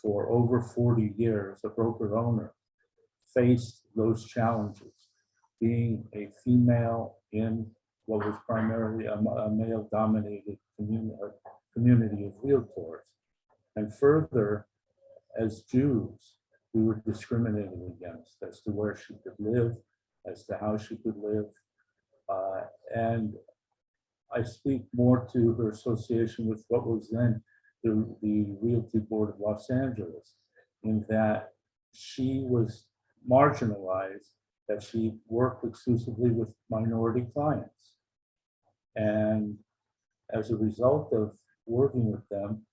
for over 40 years, a broker owner, faced those challenges. Being a female in what was primarily a male-dominated community of realtors. And further, as Jews, we were discriminated against as to where she could live, as to how she could live. And I speak more to her association with what was then the Realty Board of Los Angeles, in that she was marginalized, that she worked exclusively with minority clients. And as a result of working with them,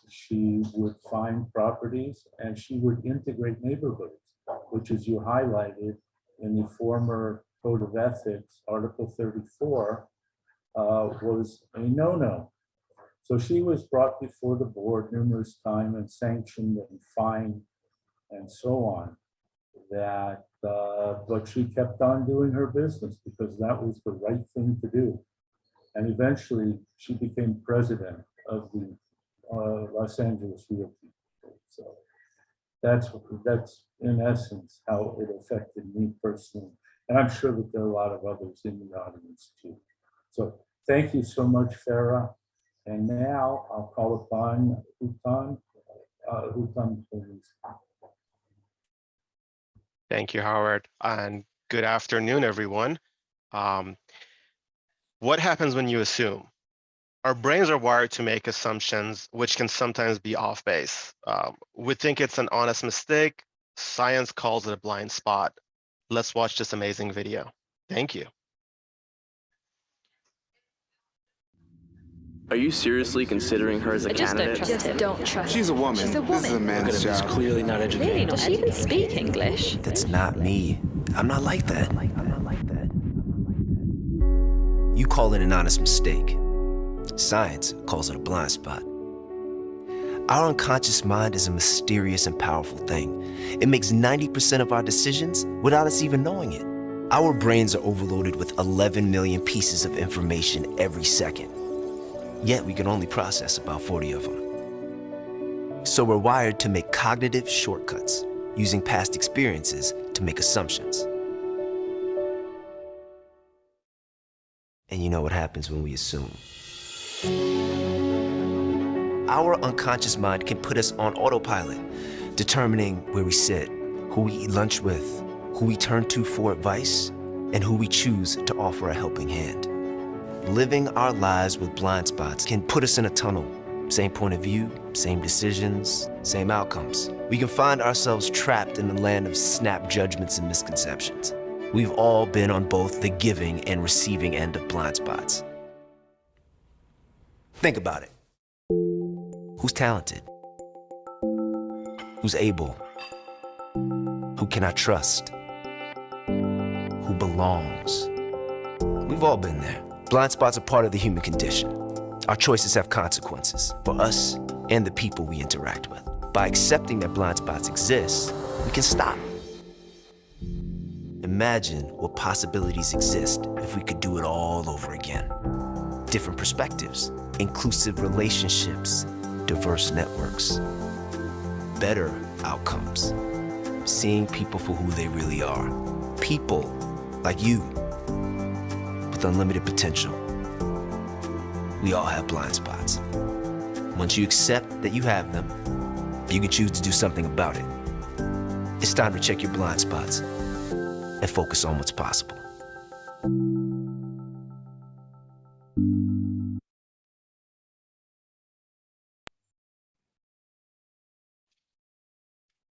she would find properties and she would integrate neighborhoods, which, as you highlighted in the former Code of Ethics, Article 34, was a no-no. So she was brought before the board numerous times and sanctioned and fined and so on. But she kept on doing her business because that was the right thing to do. And eventually she became president of the Los Angeles Realty. So that's in essence how it affected me personally. And I'm sure that there are a lot of others in the audience too. So thank you so much, Farrah. And now I'll call upon Hutan. Hutan, please. Thank you, Howard, and good afternoon, everyone. What happens when you assume? Our brains are wired to make assumptions, which can sometimes be off base. We think it's an honest mistake. Science calls it a blind spot. Let's watch this amazing video. Thank you. Are you seriously considering her as a candidate? Don't trust her. She's a woman. She's a woman. This is a man's job. She's clearly not educated. Really? Does she even speak English? That's not me. I'm not like that. You call it an honest mistake. Science calls it a blind spot. Our unconscious mind is a mysterious and powerful thing. It makes 90% of our decisions without us even knowing it. Our brains are overloaded with 11 million pieces of information every second. Yet we can only process about 40 of them. So we're wired to make cognitive shortcuts, using past experiences to make assumptions. And you know what happens when we assume? Our unconscious mind can put us on autopilot, determining where we sit, who we eat lunch with, who we turn to for advice, and who we choose to offer a helping hand. Living our lives with blind spots can put us in a tunnel. Same point of view, same decisions, same outcomes. We can find ourselves trapped in the land of snap judgments and misconceptions. We've all been on both the giving and receiving end of blind spots. Think about it. Who's talented? Who's able? Who can I trust? Who belongs? We've all been there. Blind spots are part of the human condition. Our choices have consequences for us and the people we interact with. By accepting that blind spots exist, we can stop. Imagine what possibilities exist if we could do it all over again. Different perspectives, inclusive relationships, diverse networks, better outcomes, seeing people for who they really are. People like you with unlimited potential. We all have blind spots. Once you accept that you have them, you can choose to do something about it. It's time to check your blind spots and focus on what's possible.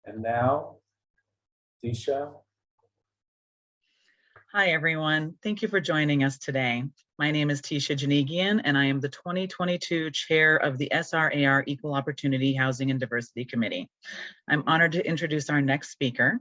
And now, Tisha. Hi, everyone. Thank you for joining us today. My name is Tisha Janigian, and I am the 2022 chair of the SRAR Equal Opportunity Housing and Diversity Committee. I'm honored to introduce our next speaker.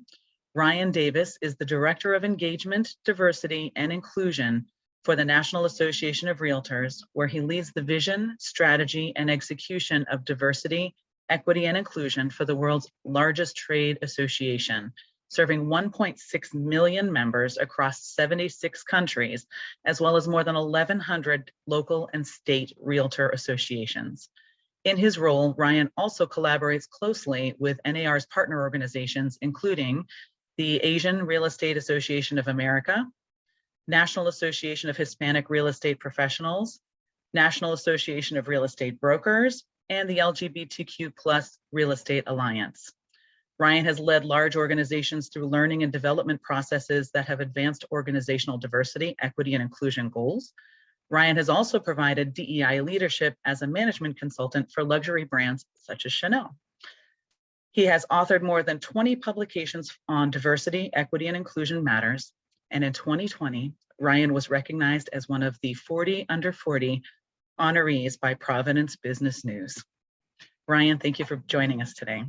Ryan Davis is the Director of Engagement, Diversity, and Inclusion for the National Association of Realtors, where he leads the vision, strategy, and execution of diversity, equity, and inclusion for the world's largest trade association, serving 1.6 million members across 76 countries, as well as more than 1,100 local and state realtor associations. In his role, Ryan also collaborates closely with NAR's partner organizations, including the Asian Real Estate Association of America, National Association of Hispanic Real Estate Professionals, National Association of Real Estate Brokers, and the LGBTQ+ Real Estate Alliance. Ryan has led large organizations through learning and development processes that have advanced organizational diversity, equity, and inclusion goals. Ryan has also provided DEI leadership as a management consultant for luxury brands such as Chanel. He has authored more than 20 publications on diversity, equity, and inclusion matters. And in 2020, Ryan was recognized as one of the 40 under 40 honorees by Providence Business News. Ryan, thank you for joining us today.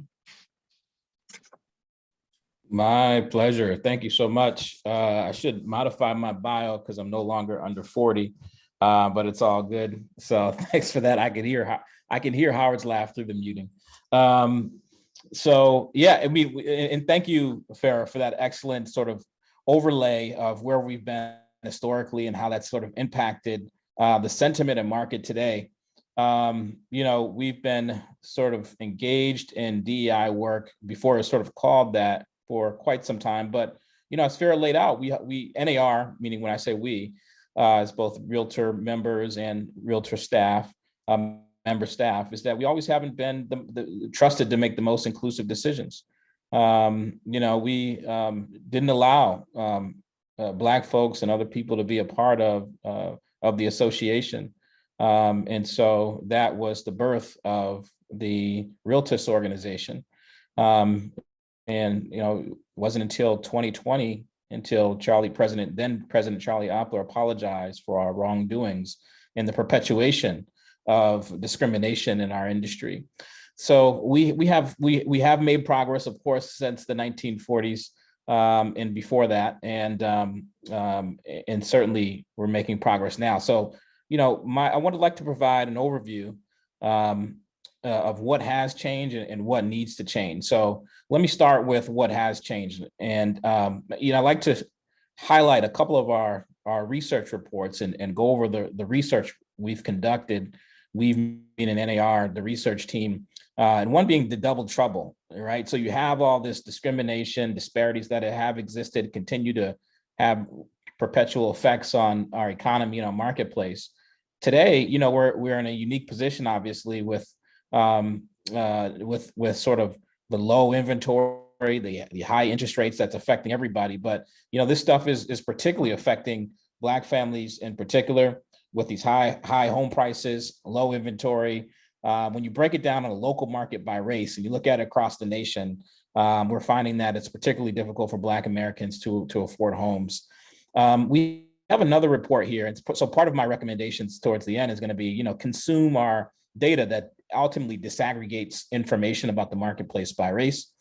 My pleasure. Thank you so much. I should modify my bio because I'm no longer under 40, but it's all good. So thanks for that. I can hear Howard's laugh through the muting. So yeah, and thank you, Farrah, for that excellent sort of overlay of where we've been historically and how that's sort of impacted the sentiment and market today. We've been sort of engaged in DEI work before it was sort of called that for quite some time, but as Farrah laid out, we NAR, meaning when I say we, as both realtor members and realtor staff, member staff, is that we always haven't been trusted to make the most inclusive decisions. We didn't allow Black folks and other people to be a part of the association, and so that was the birth of the Realtors organization. And it wasn't until 2020 until then President Charlie Oppler apologized for our wrongdoings and the perpetuation of discrimination in our industry. So we have made progress, of course, since the 1940s and before that, and certainly we're making progress now. So I would like to provide an overview of what has changed and what needs to change. So let me start with what has changed. And I'd like to highlight a couple of our research reports and go over the research we've conducted. We've been in NAR, the research team, and one being the double trouble, right? So you have all this discrimination, disparities that have existed, continue to have perpetual effects on our economy and our marketplace. today, we're in a unique position, obviously, with sort of the low inventory, the high interest rates that's affecting everybody. But this stuff is particularly affecting Black families in particular, with these high home prices, low inventory. When you break it down on a local market by race and you look at it across the nation, we're finding that it's particularly difficult for Black Americans to afford homes. We have another report here. And so part of my recommendations towards the end is going to be, consume our data that ultimately disaggregates information about the marketplace by race.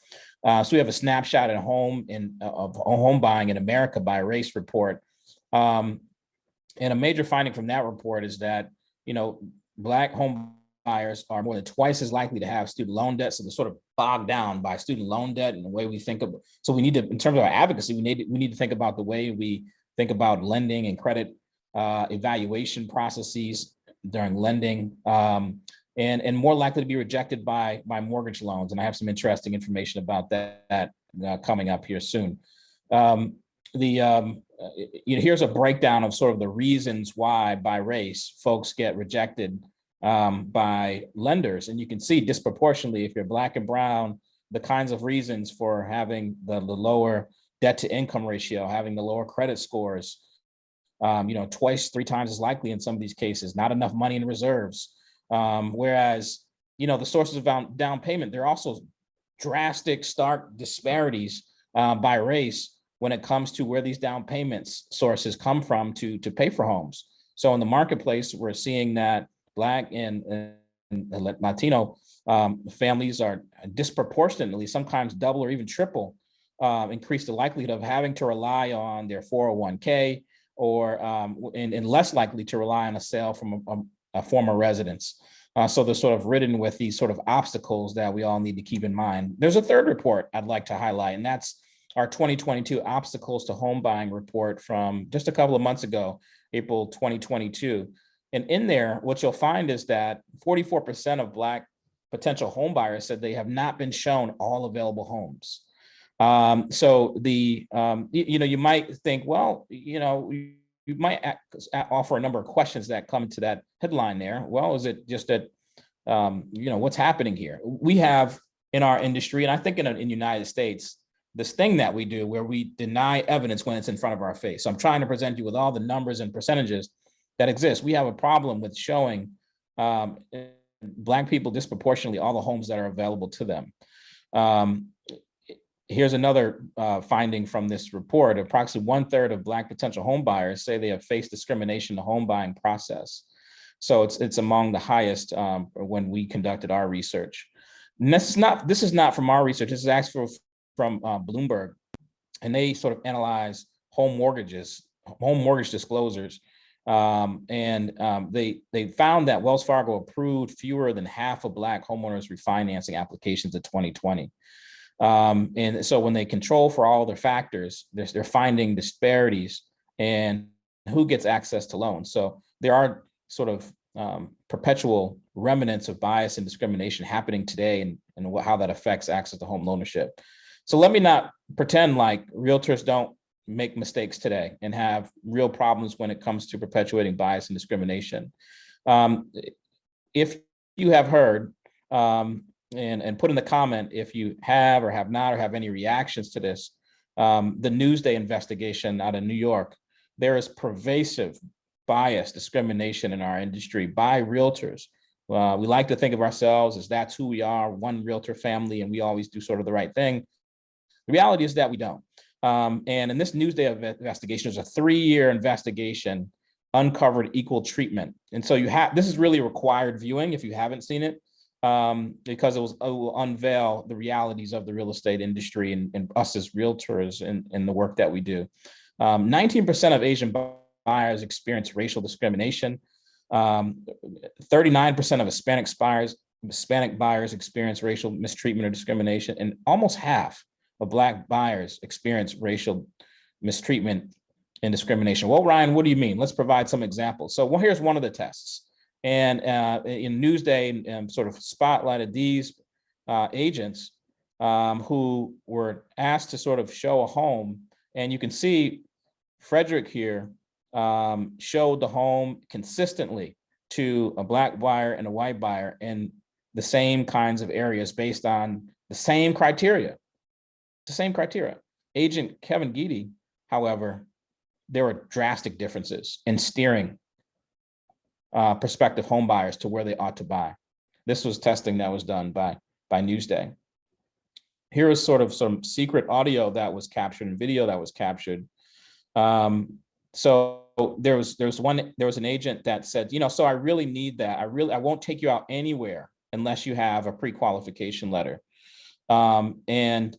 So we have a snapshot of home buying in America by race report. And a major finding from that report is that, Black home buyers are more than twice as likely to have student loan debt. So they're sort of bogged down by student loan debt and the way we think of. So we need to, in terms of our advocacy, we need to think about the way we think about lending and credit evaluation processes during lending, and more likely to be rejected by mortgage loans. And I have some interesting information about that coming up here soon. Here's a breakdown of sort of the reasons why by race folks get rejected by lenders. And you can see disproportionately, if you're Black and brown, the kinds of reasons for having the lower debt to income ratio, having the lower credit scores, twice, 3 times as likely in some of these cases, not enough money in reserves. Whereas, the sources of down payment, there are also drastic, stark disparities by race when it comes to where these down payments sources come from to pay for homes. So in the marketplace, we're seeing that Black and Latino families are disproportionately, sometimes double or even triple, increase the likelihood of having to rely on their 401k or and less likely to rely on a sale from a former residence. So they're sort of ridden with these sort of obstacles that we all need to keep in mind. There's a third report I'd like to highlight, and that's our 2022 Obstacles to Home Buying report from just a couple of months ago, April 2022. And in there, what you'll find is that 44% of Black potential home buyers said they have not been shown all available homes. So you might think, well, you might offer a number of questions that come to that headline there. Well, is it just that, what's happening here? We have in our industry, and I think in the United States, this thing that we do where we deny evidence when it's in front of our face. So I'm trying to present you with all the numbers and percentages that exist. We have a problem with showing Black people disproportionately all the homes that are available to them. Here's another finding from this report. Approximately 1/3 of Black potential home buyers say they have faced discrimination in the home buying process. So it's among the highest when we conducted our research. And this is not from our research. This is actually from Bloomberg, and they sort of analyze home mortgage disclosures. They found that Wells Fargo approved fewer than half of Black homeowners refinancing applications in 2020. And so when they control for all their factors, they're finding disparities in who gets access to loans. So there are sort of perpetual remnants of bias and discrimination happening today, and how that affects access to home ownership. So let me not pretend like realtors don't make mistakes today and have real problems when it comes to perpetuating bias and discrimination. If you have heard, and put in the comment if you have or have not or have any reactions to this, the Newsday investigation out of New York, there is pervasive bias, discrimination in our industry by realtors. We like to think of ourselves as that's who we are, one realtor family, and we always do sort of the right thing. The reality is that we don't. And in this Newsday investigation, there's a 3-year investigation, uncovered equal treatment. And so this is really required viewing if you haven't seen it, because it will unveil the realities of the real estate industry and us as realtors and the work that we do. 19% of Asian buyers experience racial discrimination. 39% of Hispanic buyers experience racial mistreatment or discrimination, and almost half of Black buyers experience racial mistreatment and discrimination. Well, Ryan, what do you mean? Let's provide some examples. So, well, here's one of the tests. And in Newsday, sort of spotlighted these agents who were asked to sort of show a home. And you can see Frederick here showed the home consistently to a Black buyer and a white buyer in the same kinds of areas based on the same criteria. The same criteria. Agent Kevin Geedy, however, there were drastic differences in steering prospective home buyers to where they ought to buy. This was testing that was done by Newsday. Here is sort of some secret audio that was captured and video that was captured. So there was an agent that said, you know, so I really need that. I won't take you out anywhere unless you have a pre-qualification letter. And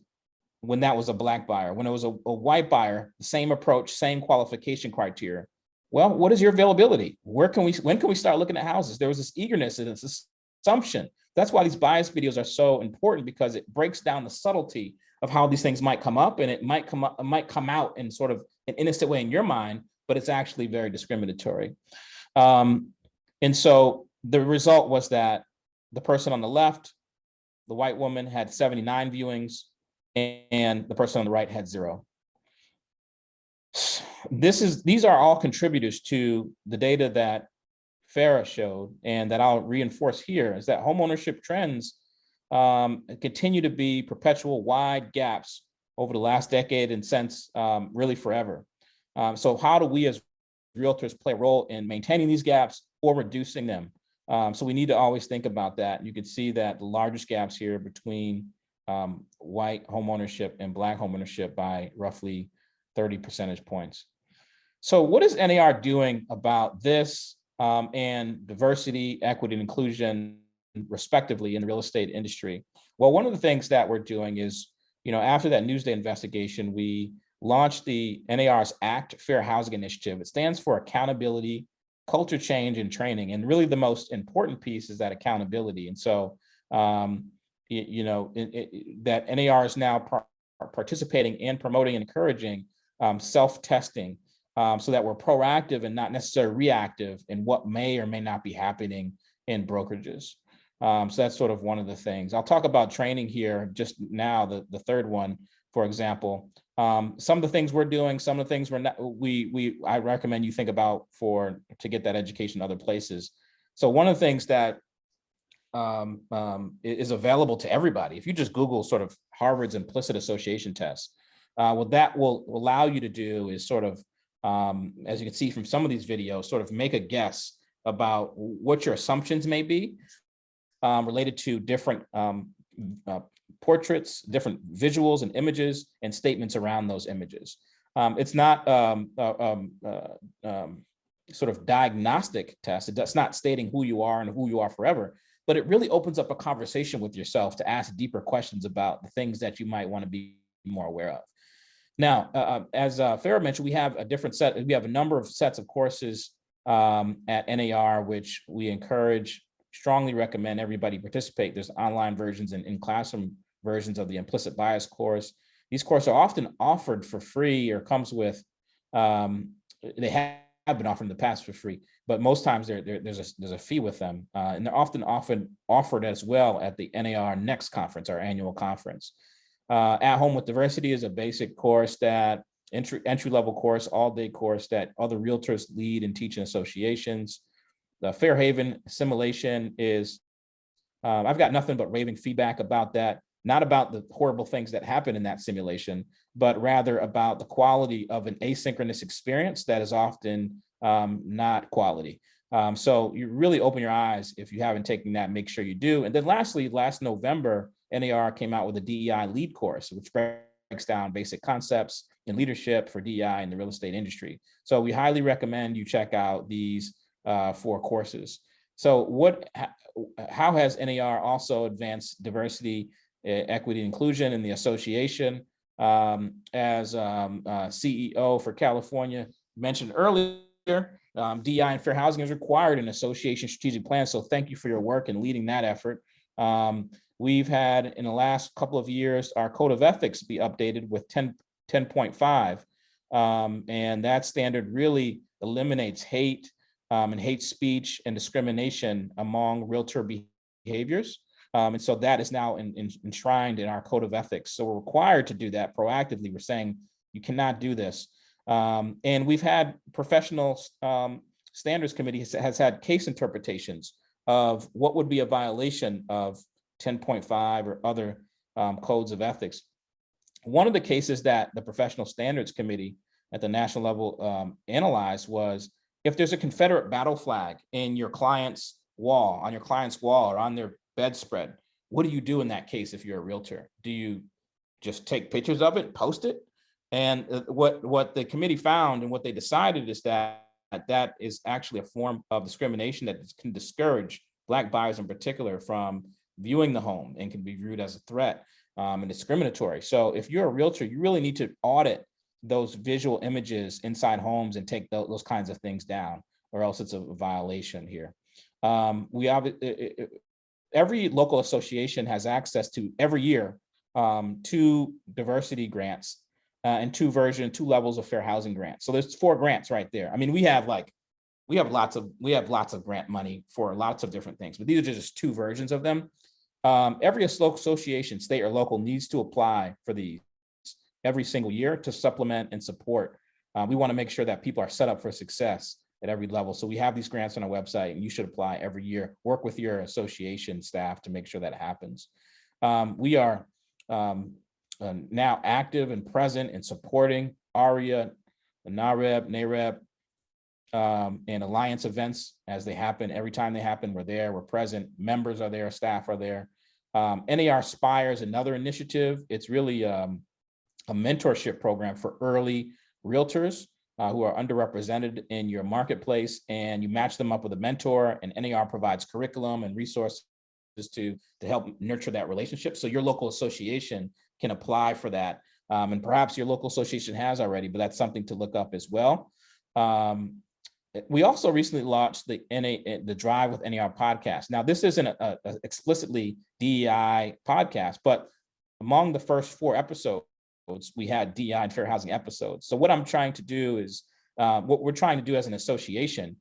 when that was a Black buyer, when it was a white buyer, the same approach, same qualification criteria. Well, what is your availability? When can we start looking at houses? There was this eagerness and this assumption. That's why these bias videos are so important, because it breaks down the subtlety of how these things might come up, and it might come out in sort of an innocent way in your mind, but it's actually very discriminatory. And so the result was that the person on the left, the white woman, had 79 viewings, and the person on the right had 0. These are all contributors to the data that Farrah showed, and that I'll reinforce here, is that homeownership trends continue to be perpetual wide gaps over the last decade and since really forever. So how do we as realtors play a role in maintaining these gaps or reducing them? So we need to always think about that. You can see that the largest gaps here between white homeownership and Black homeownership by roughly 30 percentage points. So what is NAR doing about this and diversity, equity, and inclusion, respectively, in the real estate industry? Well, one of the things that we're doing is, you know, after that Newsday investigation, we launched the NAR's ACT Fair Housing Initiative. It stands for Accountability, Culture Change, and Training. And really the most important piece is that accountability. And so, that NAR is now participating and promoting and encouraging self-testing, so that we're proactive and not necessarily reactive in what may or may not be happening in brokerages. So that's sort of one of the things. I'll talk about training here just now, the third one, for example. Some of the things we're doing, some of the things I recommend you think about to get that education in other places. So one of the things that is available to everybody, if you just Google sort of Harvard's implicit association test, what that will allow you to do is sort of, as you can see from some of these videos, sort of make a guess about what your assumptions may be related to different portraits, different visuals and images, and statements around those images. It's not sort of diagnostic test. It's not stating who you are and who you are forever, but it really opens up a conversation with yourself to ask deeper questions about the things that you might want to be more aware of. Now, as Farrah mentioned, we have a number of sets of courses at NAR, which we strongly recommend everybody participate. There's online versions and in-classroom versions of the Implicit Bias course. These courses are often offered for free or comes with, they have been offered in the past for free, but most times there's a fee with them. And they're often offered as well at the NAR Next conference, our annual conference. At Home with Diversity is a basic course that entry-level course, all-day course that other realtors lead and teach in associations. The Fairhaven simulation is, I've got nothing but raving feedback about that, not about the horrible things that happen in that simulation, but rather about the quality of an asynchronous experience that is often not quality. So you really open your eyes. If you haven't taken that, make sure you do. And then lastly, last November, NAR came out with a DEI lead course, which breaks down basic concepts in leadership for DEI in the real estate industry. So we highly recommend you check out these 4 courses. So how has NAR also advanced diversity, equity, and inclusion in the association? As CEO for California mentioned earlier, DEI and fair housing is required in association strategic plans. So thank you for your work in leading that effort. We've had, in the last couple of years, our code of ethics be updated with 10.5. And that standard really eliminates hate and hate speech and discrimination among realtor behaviors. And so that is now enshrined in our code of ethics. So we're required to do that proactively. We're saying you cannot do this. And we've had professional Standards Committee has had case interpretations of what would be a violation of 10.5 or other codes of ethics. One of the cases that the Professional Standards Committee at the national level analyzed was if there's a Confederate battle flag in your client's wall, on your client's wall or on their bedspread, what do you do in that case if you're a realtor? Do you just take pictures of it, post it? And what the committee found and what they decided is that that is actually a form of discrimination that can discourage Black buyers in particular from viewing the home and can be viewed as a threat and discriminatory. So if you're a realtor, you really need to audit those visual images inside homes and take those kinds of things down, or else it's a violation here. Every local association has access to every year 2 diversity grants and 2 levels of fair housing grants. So there's 4 grants right there. I mean, we have lots of grant money for lots of different things, but these are just 2 versions of them. Every association, state or local, needs to apply for these every single year to supplement and support. We want to make sure that people are set up for success at every level. So we have these grants on our website, and you should apply every year. Work with your association staff to make sure that happens. We are now active and present in supporting ARIA, NAREB, NAREB, and Alliance events as they happen. Every time they happen, we're there, we're present, members are there, staff are there. NAR Spire is another initiative. It's really a mentorship program for early realtors who are underrepresented in your marketplace, and you match them up with a mentor, and NAR provides curriculum and resources to help nurture that relationship. So your local association can apply for that. And perhaps your local association has already, but that's something to look up as well. We also recently launched the Drive with NAR podcast. Now, this isn't a explicitly DEI podcast, but among the first 4 episodes, we had DEI and fair housing episodes. So what I'm trying to do is, what we're trying to do as an association,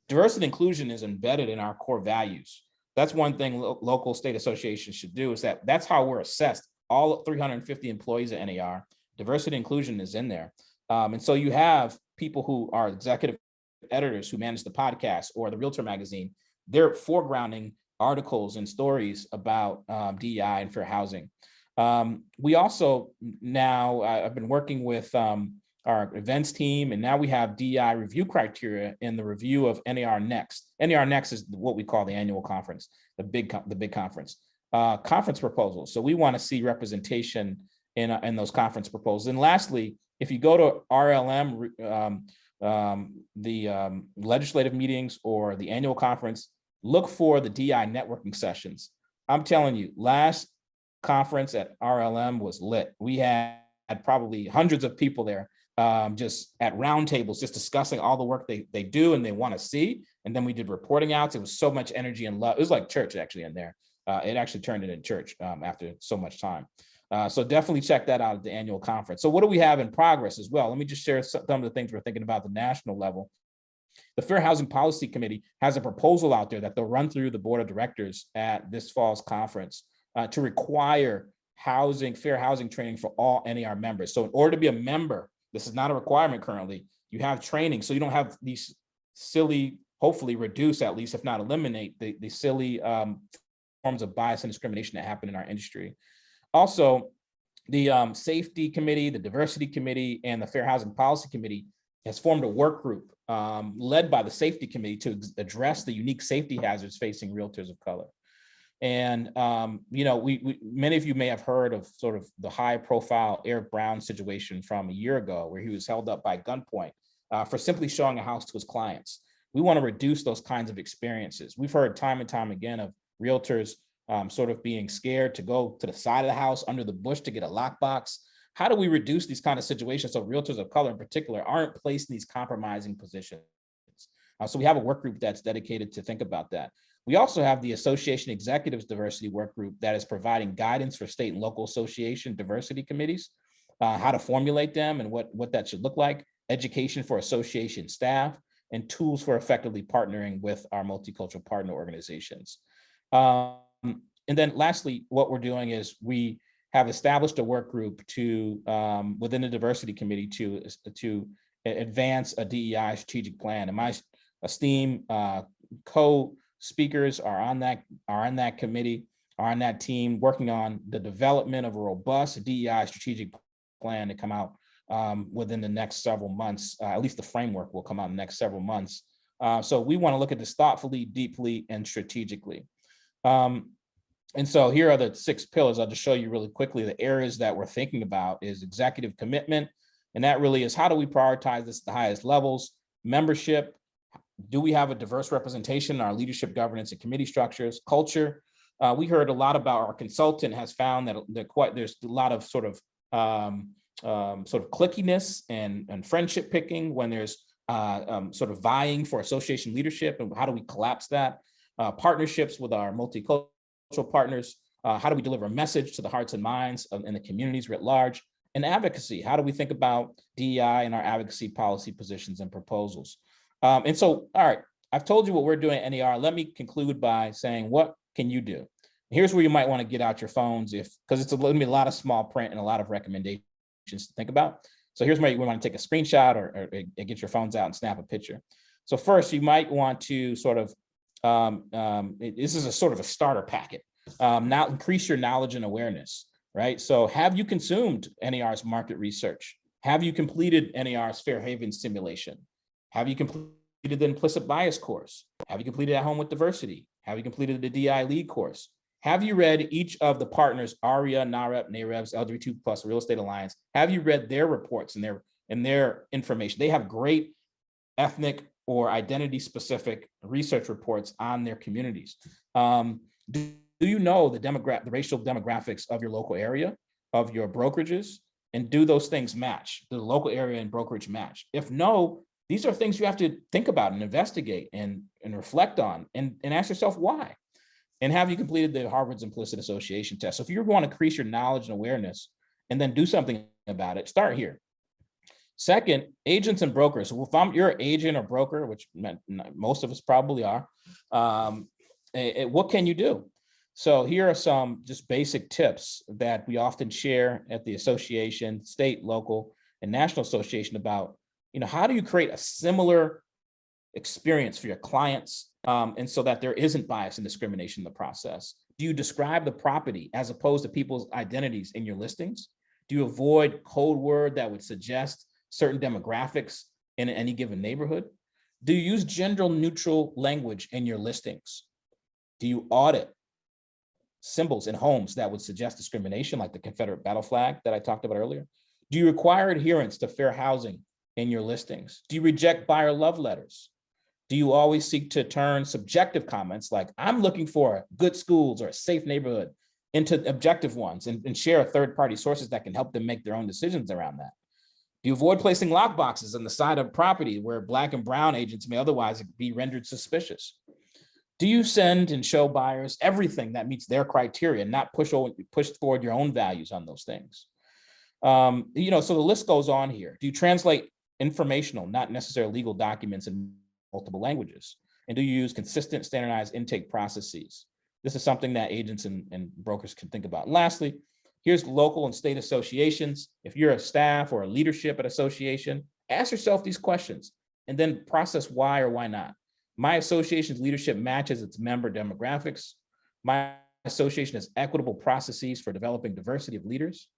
diversity and inclusion is embedded in our core values. That's one thing local state associations should do, is that's how we're assessed. All 350 employees at NAR, diversity and inclusion is in there. And so you have people who are executive editors who manage the podcast or the Realtor magazine. They're foregrounding articles and stories about DEI and fair housing. We also now, I've been working with our events team, and now we have DEI review criteria in the review of NAR Next. NAR Next is what we call the annual conference, the big conference. Conference proposals. So we want to see representation in those conference proposals. And lastly, if you go to RLM, the legislative meetings or the annual conference, look for the DI networking sessions. I'm telling you, last conference at RLM was lit. We had probably hundreds of people there, just at roundtables, just discussing all the work they do and they want to see. And then we did reporting outs. It was so much energy and love. It was like church actually in there. It actually turned into church after so much time. So definitely check that out at the annual conference. So what do we have in progress as well? Let me just share some of the things we're thinking about at the national level. The Fair Housing Policy Committee has a proposal out there that they'll run through the board of directors at this fall's conference to require fair housing training for all NAR members. So in order to be a member, this is not a requirement currently, you have training so you don't have these silly, hopefully reduce at least, if not eliminate, the silly forms of bias and discrimination that happen in our industry. Also, the Safety Committee, the Diversity Committee, and the Fair Housing Policy Committee has formed a work group led by the Safety Committee to address the unique safety hazards facing realtors of color. And, many of you may have heard of sort of the high profile Eric Brown situation from a year ago, where he was held up by gunpoint for simply showing a house to his clients. We want to reduce those kinds of experiences. We've heard time and time again of realtors sort of being scared to go to the side of the house under the bush to get a lockbox. How do we reduce these kind of situations so realtors of color in particular aren't placed in these compromising positions? So we have a work group that's dedicated to think about that. We also have the Association Executives Diversity Work Group that is providing guidance for state and local association diversity committees, how to formulate them and what that should look like, education for association staff, and tools for effectively partnering with our multicultural partner organizations. And then lastly, what we're doing is we have established a work group to within the diversity committee to advance a DEI strategic plan. And my esteemed co-speakers are on that committee, are on that team, working on the development of a robust DEI strategic plan to come out within the next several months. At least the framework will come out in the next several months. So we want to look at this thoughtfully, deeply, and strategically. And so here are the 6 pillars. I'll just show you really quickly. The areas that we're thinking about is executive commitment. And that really is, how do we prioritize this at the highest levels? Membership. Do we have a diverse representation in our leadership, governance, and committee structures? Culture. We heard a lot about, our consultant has found that there's a lot of sort of clickiness and friendship picking when there's sort of vying for association leadership, and how do we collapse that? Partnerships with our multicultural partners. How do we deliver a message to the hearts and minds and the communities writ large? And advocacy. How do we think about DEI in our advocacy policy positions and proposals? And so, all right, I've told you what we're doing at NAR. Let me conclude by saying, what can you do? Here's where you might want to get out your phones, because it's going to be a lot of small print and a lot of recommendations to think about. So here's where you want to take a screenshot or get your phones out and snap a picture. So first, you might want to sort of, this is a sort of a starter packet. Now increase your knowledge and awareness, right? So have you consumed NAR's market research? Have you completed NAR's Fair Haven simulation? Have you completed the Implicit Bias course? Have you completed At Home with Diversity? Have you completed the DI Lead course? Have you read each of the partners, ARIA, NAREP, NAREVs, LGBT+ Real Estate Alliance? Have you read their reports and their information? They have great ethnic or identity specific research reports on their communities. Do you know the racial demographics of your local area, of your brokerages? And do those things match? Do the local area and brokerage match? If no, these are things you have to think about and investigate and reflect on and ask yourself why. And have you completed the Harvard's Implicit Association test? So if you want to increase your knowledge and awareness and then do something about it, start here. Second, agents and brokers. So if you're an agent or broker, which most of us probably are, what can you do? So here are some just basic tips that we often share at the association, state, local, and national association about, how do you create a similar experience for your clients, and so that there isn't bias and discrimination in the process? Do you describe the property as opposed to people's identities in your listings? Do you avoid code word that would suggest certain demographics in any given neighborhood? Do you use gender neutral language in your listings? Do you audit symbols in homes that would suggest discrimination, like the Confederate battle flag that I talked about earlier? Do you require adherence to fair housing in your listings? Do you reject buyer love letters? Do you always seek to turn subjective comments like, I'm looking for good schools or a safe neighborhood, into objective ones and share third-party sources that can help them make their own decisions around that? Do you avoid placing lockboxes on the side of property where Black and brown agents may otherwise be rendered suspicious? Do you send and show buyers everything that meets their criteria and not push forward your own values on those things? So the list goes on here. Do you translate informational, not necessarily legal documents in multiple languages? And do you use consistent, standardized intake processes? This is something that agents and brokers can think about. And lastly, here's local and state associations. If you're a staff or a leadership at association, ask yourself these questions and then process why or why not. My association's leadership matches its member demographics. My association has equitable processes for developing diversity of leaders.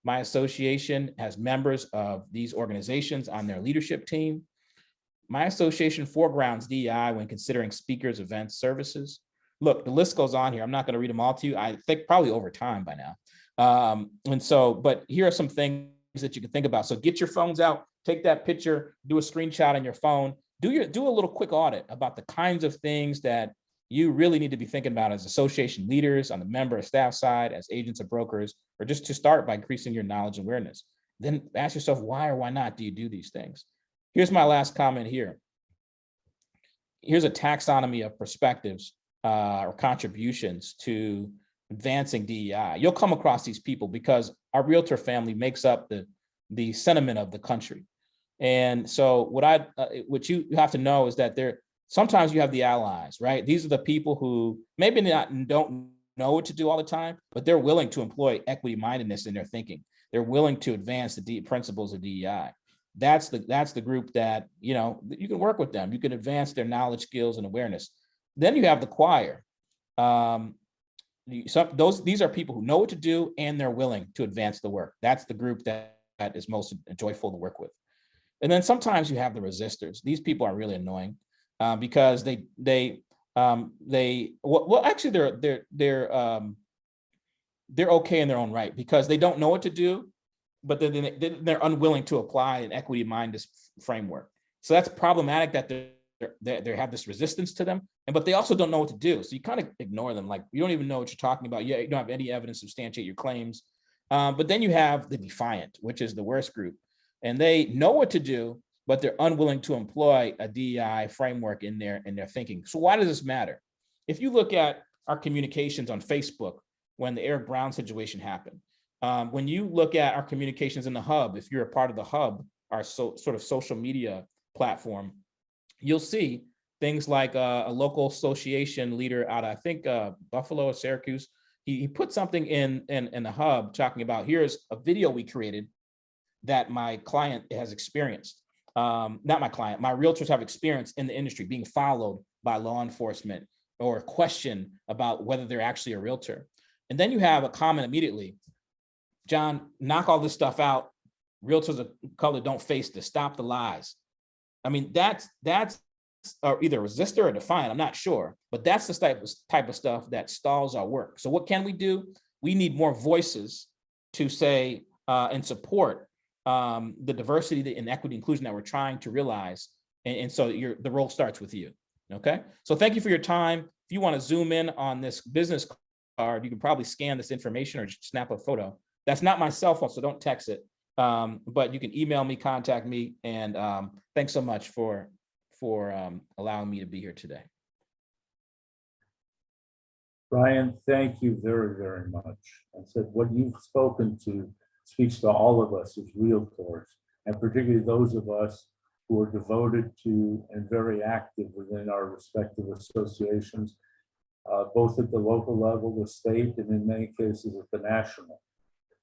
My association has members of these organizations on their leadership team. My association foregrounds DEI when considering speakers, events, services. Look, the list goes on here. I'm not going to read them all to you. I think probably over time by now. But here are some things that you can think about. So get your phones out, take that picture, do a screenshot on your phone, do a little quick audit about the kinds of things that you really need to be thinking about as association leaders, on the member or staff side, as agents or brokers, or just to start by increasing your knowledge and awareness. Then ask yourself, why or why not do you do these things? Here's my last comment here. Here's a taxonomy of perspectives or contributions to advancing DEI. You'll come across these people because our realtor family makes up the sentiment of the country. And so what you have to know is that sometimes you have the allies, right? These are the people who maybe don't know what to do all the time, but they're willing to employ equity mindedness in their thinking. They're willing to advance the principles of DEI. that's the group that, you know, you can work with them. You can advance their knowledge, skills, and awareness. Then you have the choir. These are people who know what to do and they're willing to advance the work. That's the group that is most joyful to work with. And then sometimes you have the resistors. These people are really annoying because they're okay in their own right because they don't know what to do, but they're unwilling to apply an equity-minded framework. So that's problematic that they have this resistance to them, but they also don't know what to do. So you kind of ignore them. Like, you don't even know what you're talking about. You don't have any evidence to substantiate your claims. But then you have the defiant, which is the worst group. And they know what to do, but they're unwilling to employ a DEI framework in their thinking. So why does this matter? If you look at our communications on Facebook, when the Eric Brown situation happened, when you look at our communications in the Hub, if you're a part of the Hub, our sort of social media platform, you'll see things like a local association leader out of, I think, Buffalo or Syracuse. He put something in the Hub talking about, here's a video we created that my client has experienced. Not my client, my realtors have experienced in the industry being followed by law enforcement or a question about whether they're actually a realtor. And then you have a comment immediately, John, knock all this stuff out. Realtors of color don't face this, stop the lies. I mean, that's either a resistor or defiant, I'm not sure, but that's the type of stuff that stalls our work. So what can we do? We need more voices to say and support the diversity and equity inclusion that we're trying to realize. And so the role starts with you, okay? So thank you for your time. If you wanna zoom in on this business card, you can probably scan this information or just snap a photo. That's not my cell phone, so don't text it. But you can email me, contact me, and thanks so much for allowing me to be here today. Brian, thank you very, very much. I said what you've spoken to speaks to all of us as realtors, and particularly those of us who are devoted to and very active within our respective associations, both at the local level, the state, and in many cases at the national.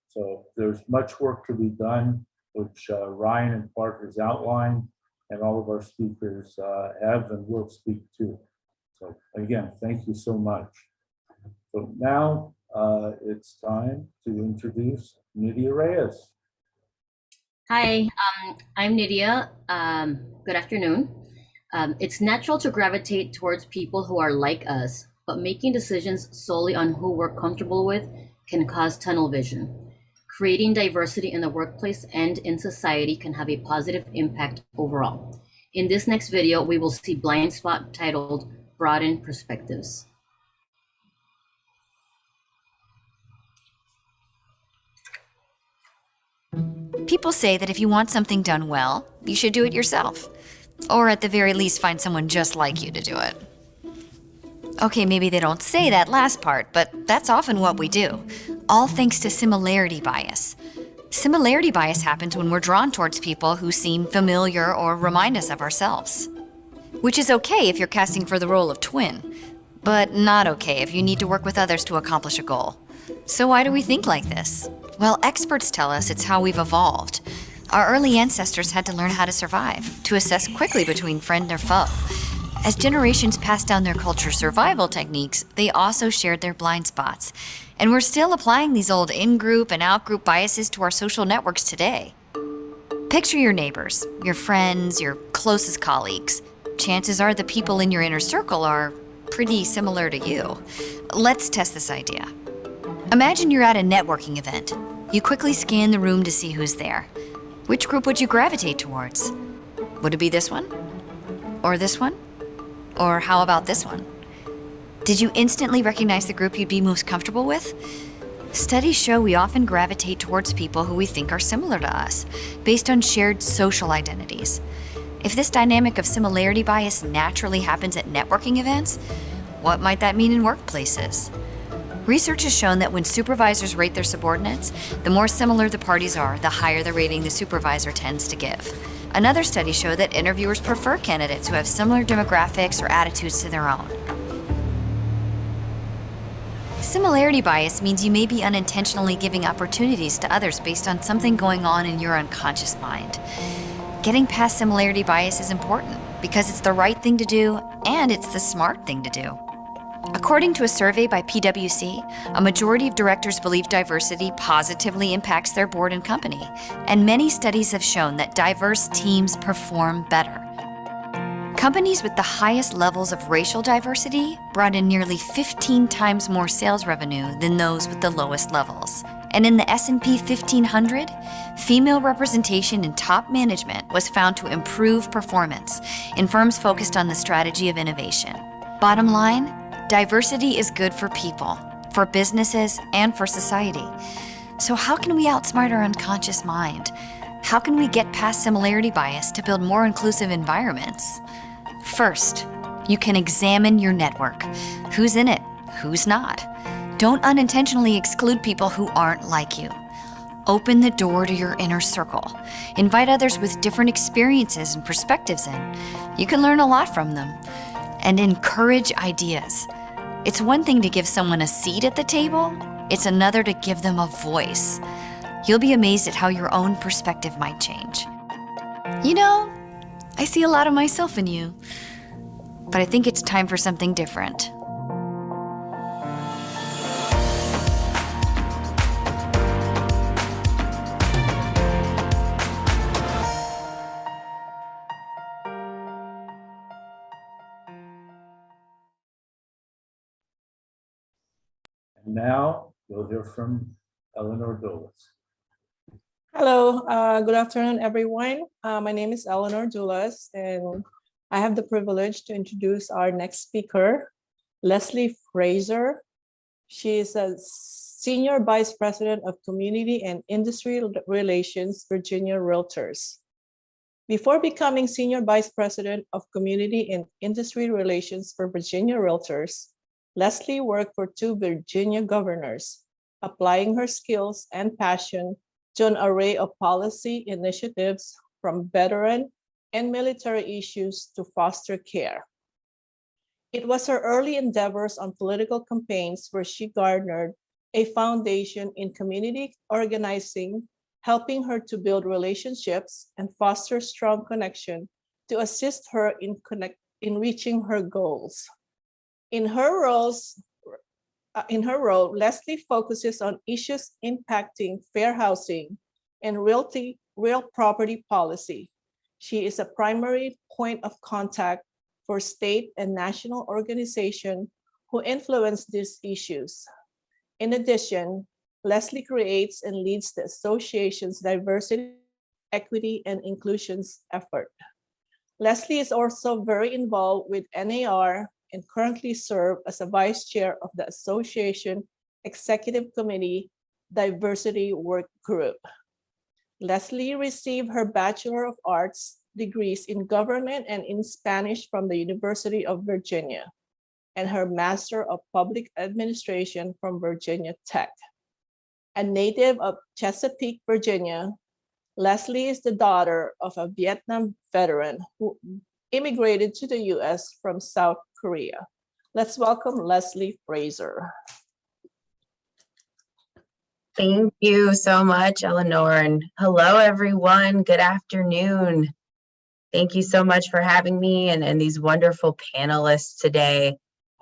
So there's much work to be done, which Ryan in part has outlined, and all of our speakers have and will speak to. So again, thank you so much. So now it's time to introduce Nydia Reyes. Hi, I'm Nydia. Good afternoon. It's natural to gravitate towards people who are like us, but making decisions solely on who we're comfortable with can cause tunnel vision. Creating diversity in the workplace and in society can have a positive impact overall. In this next video, we will see blind spot titled Broaden Perspectives. People say that if you want something done well, you should do it yourself. Or at the very least, find someone just like you to do it. Okay, maybe they don't say that last part, but that's often what we do. All thanks to similarity bias. Similarity bias happens when we're drawn towards people who seem familiar or remind us of ourselves. Which is okay if you're casting for the role of twin, but not okay if you need to work with others to accomplish a goal. So why do we think like this? Well, experts tell us it's how we've evolved. Our early ancestors had to learn how to survive, to assess quickly between friend or foe. As generations passed down their culture survival techniques, they also shared their blind spots. And we're still applying these old in-group and out-group biases to our social networks today. Picture your neighbors, your friends, your closest colleagues. Chances are the people in your inner circle are pretty similar to you. Let's test this idea. Imagine you're at a networking event. You quickly scan the room to see who's there. Which group would you gravitate towards? Would it be this one? Or this one? Or how about this one? Did you instantly recognize the group you'd be most comfortable with? Studies show we often gravitate towards people who we think are similar to us, based on shared social identities. If this dynamic of similarity bias naturally happens at networking events, what might that mean in workplaces? Research has shown that when supervisors rate their subordinates, the more similar the parties are, the higher the rating the supervisor tends to give. Another study showed that interviewers prefer candidates who have similar demographics or attitudes to their own. Similarity bias means you may be unintentionally giving opportunities to others based on something going on in your unconscious mind. Getting past similarity bias is important because it's the right thing to do and it's the smart thing to do. According to a survey by PwC, a majority of directors believe diversity positively impacts their board and company, and many studies have shown that diverse teams perform better. Companies with the highest levels of racial diversity brought in nearly 15 times more sales revenue than those with the lowest levels. And in the S&P 1500, female representation in top management was found to improve performance in firms focused on the strategy of innovation. Bottom line, diversity is good for people, for businesses, and for society. So how can we outsmart our unconscious mind? How can we get past similarity bias to build more inclusive environments? First, you can examine your network. Who's in it? Who's not? Don't unintentionally exclude people who aren't like you. Open the door to your inner circle. Invite others with different experiences and perspectives in. You can learn a lot from them. And encourage ideas. It's one thing to give someone a seat at the table, it's another to give them a voice. You'll be amazed at how your own perspective might change. You know, I see a lot of myself in you, but I think it's time for something different. And now you'll hear from Eleanor Dulles. Hello, good afternoon, everyone. My name is Eleanor Dulles, and I have the privilege to introduce our next speaker, Leslie Fraser. She is a Senior Vice President of Community and Industry Relations, Virginia Realtors. Before becoming Senior Vice President of Community and Industry Relations for Virginia Realtors, Leslie worked for 2 Virginia governors, applying her skills and passion to an array of policy initiatives from veteran and military issues to foster care. It was her early endeavors on political campaigns where she garnered a foundation in community organizing, helping her to build relationships and foster strong connection to assist her in reaching her goals. In her role, Leslie focuses on issues impacting fair housing and real property policy. She is a primary point of contact for state and national organizations who influence these issues. In addition, Leslie creates and leads the association's diversity, equity, and inclusions effort. Leslie is also very involved with NAR and currently serves as a vice chair of the Association Executive Committee Diversity Work Group. Leslie received her Bachelor of Arts degrees in government and in Spanish from the University of Virginia, and her Master of Public Administration from Virginia Tech. A native of Chesapeake, Virginia, Leslie is the daughter of a Vietnam veteran who immigrated to the US from South Korea. Let's welcome Leslie Fraser. Thank you so much, Eleanor, and hello, everyone. Good afternoon. Thank you so much for having me and these wonderful panelists today.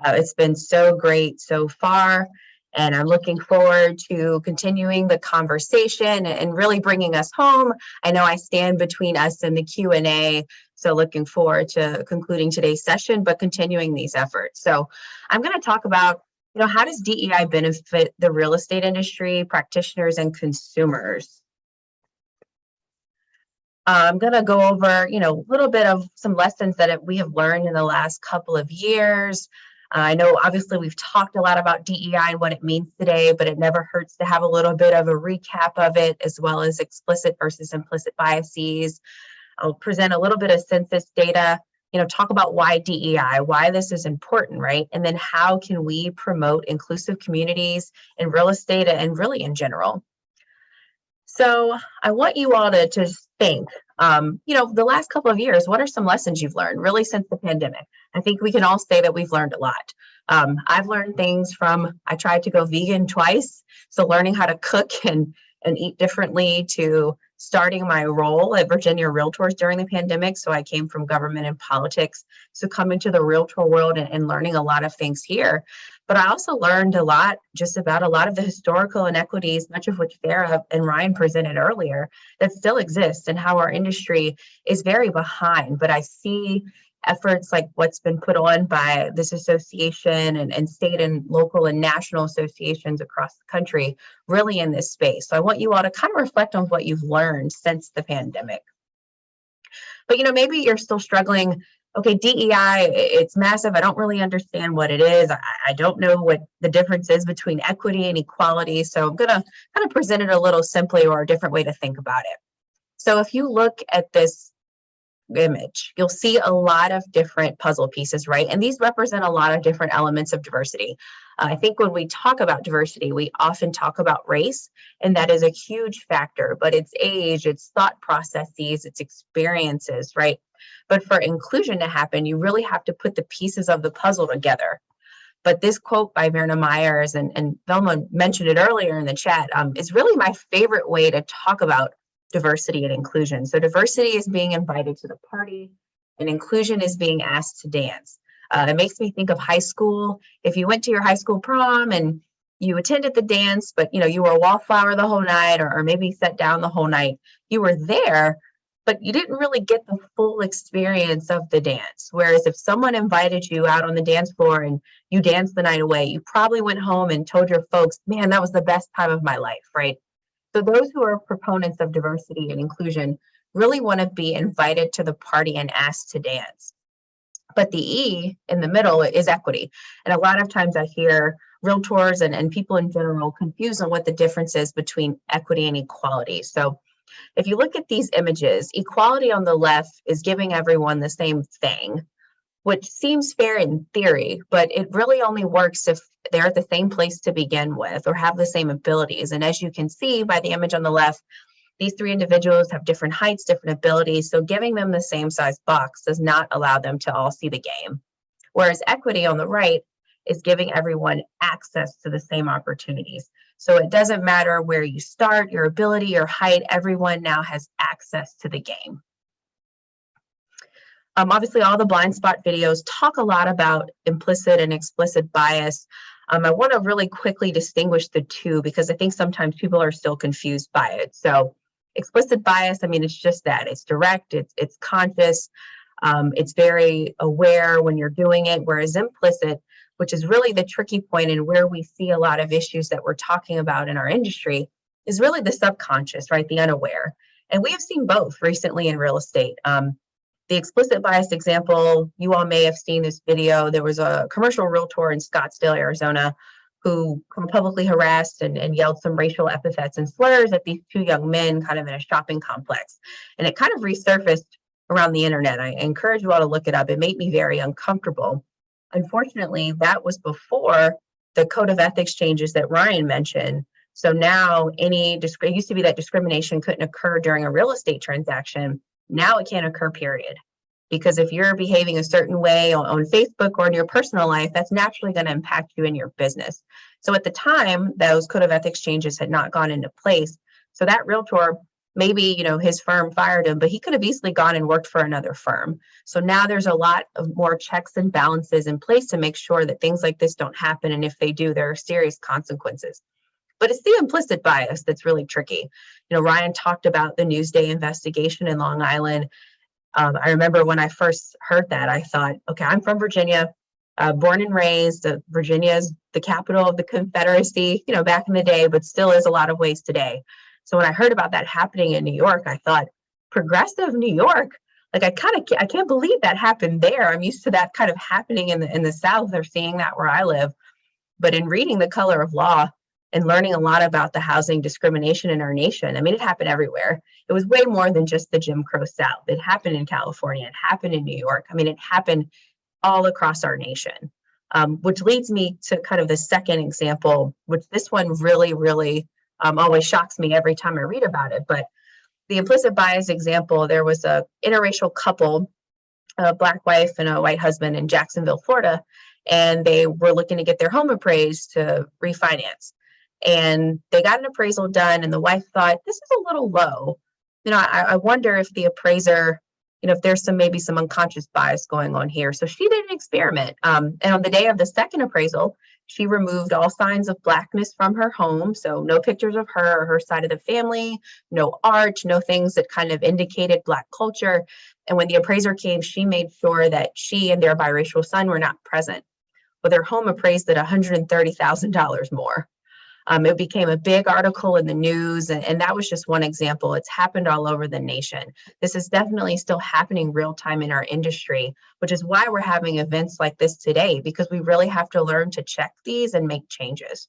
It's been so great so far, and I'm looking forward to continuing the conversation and really bringing us home. I know I stand between us and the Q&A, so looking forward to concluding today's session, but continuing these efforts. So I'm going to talk about, how does DEI benefit the real estate industry, practitioners, and consumers? I'm going to go over, a little bit of some lessons that we have learned in the last couple of years. I know obviously we've talked a lot about DEI and what it means today, but it never hurts to have a little bit of a recap of it, as well as explicit versus implicit biases. I'll present a little bit of census data, talk about why DEI, why this is important, right? And then how can we promote inclusive communities in real estate and really in general. So I want you all to just think, the last couple of years, what are some lessons you've learned really since the pandemic? I think we can all say that we've learned a lot. I've learned things from, I tried to go vegan twice. So learning how to cook and eat differently, to starting my role at Virginia Realtors during the pandemic. So I came from government and politics. So coming to the realtor world and learning a lot of things here. But I also learned a lot just about a lot of the historical inequities, much of which Farrah and Ryan presented earlier, that still exist and how our industry is very behind. But I see efforts like what's been put on by this association and state and local and national associations across the country really in this space. So I want you all to kind of reflect on what you've learned since the pandemic. But maybe you're still struggling. Okay, DEI, it's massive. I don't really understand what it is. I don't know what the difference is between equity and equality. So I'm going to kind of present it a little simply, or a different way to think about it. So if you look at this image, you'll see a lot of different puzzle pieces, right? And these represent a lot of different elements of diversity. I think when we talk about diversity, we often talk about race, and that is a huge factor, but it's age, it's thought processes, it's experiences, right? But for inclusion to happen, you really have to put the pieces of the puzzle together. But this quote by Verna Myers, and Velma mentioned it earlier in the chat, is really my favorite way to talk about diversity and inclusion. So diversity is being invited to the party, and inclusion is being asked to dance. It makes me think of high school. If you went to your high school prom and you attended the dance, but you were a wallflower the whole night, or maybe sat down the whole night, you were there, but you didn't really get the full experience of the dance. Whereas if someone invited you out on the dance floor and you danced the night away, you probably went home and told your folks, man, that was the best time of my life, right? So those who are proponents of diversity and inclusion really want to be invited to the party and asked to dance. But the E in the middle is equity. And a lot of times I hear realtors and people in general confused on what the difference is between equity and equality. So if you look at these images, equality on the left is giving everyone the same thing, which seems fair in theory, but it really only works if they're at the same place to begin with or have the same abilities. And as you can see by the image on the left, these three individuals have different heights, different abilities. So giving them the same size box does not allow them to all see the game. Whereas equity on the right is giving everyone access to the same opportunities. So it doesn't matter where you start, your ability, your height, everyone now has access to the game. Obviously, all the blind spot videos talk a lot about implicit and explicit bias. I want to really quickly distinguish the two because I think sometimes people are still confused by it. So explicit bias, it's just that. It's direct, it's conscious, it's very aware when you're doing it, whereas implicit, which is really the tricky point and where we see a lot of issues that we're talking about in our industry, is really the subconscious, right? The unaware. And we have seen both recently in real estate. The explicit bias example, you all may have seen this video. There was a commercial realtor in Scottsdale, Arizona, who publicly harassed and yelled some racial epithets and slurs at these two young men kind of in a shopping complex. And it kind of resurfaced around the internet. I encourage you all to look it up. It made me very uncomfortable. Unfortunately, that was before the code of ethics changes that Ryan mentioned. So now it used to be that discrimination couldn't occur during a real estate transaction. Now it can't occur, period. Because if you're behaving a certain way on Facebook or in your personal life, that's naturally going to impact you in your business. So at the time, those code of ethics changes had not gone into place. So that realtor, maybe, his firm fired him, but he could have easily gone and worked for another firm. So now there's a lot of more checks and balances in place to make sure that things like this don't happen. And if they do, there are serious consequences. But it's the implicit bias that's really tricky. Ryan talked about the Newsday investigation in Long Island. I remember when I first heard that, I thought, okay, I'm from Virginia, born and raised. Virginia is the capital of the Confederacy, back in the day, but still is a lot of ways today. So when I heard about that happening in New York, I thought, progressive New York? Like, I can't believe that happened there. I'm used to that kind of happening in the South. They're seeing that where I live. But in reading The Color of Law and learning a lot about the housing discrimination in our nation, it happened everywhere. It was way more than just the Jim Crow South. It happened in California. It happened in New York. It happened all across our nation, which leads me to kind of the second example, which this one really, really always shocks me every time I read about it. But the implicit bias example, there was a interracial couple, a Black wife and a white husband in Jacksonville, Florida, and they were looking to get their home appraised to refinance. And they got an appraisal done, and the wife thought, this is a little low. I wonder if the appraiser, if there's maybe some unconscious bias going on here. So she did an experiment. And on the day of the second appraisal, she removed all signs of Blackness from her home. So no pictures of her or her side of the family, no art, no things that kind of indicated Black culture. And when the appraiser came, she made sure that she and their biracial son were not present. But their home appraised at $130,000 more. It became a big article in the news, and that was just one example. It's happened all over the nation. This is definitely still happening real time in our industry, which is why we're having events like this today, because we really have to learn to check these and make changes.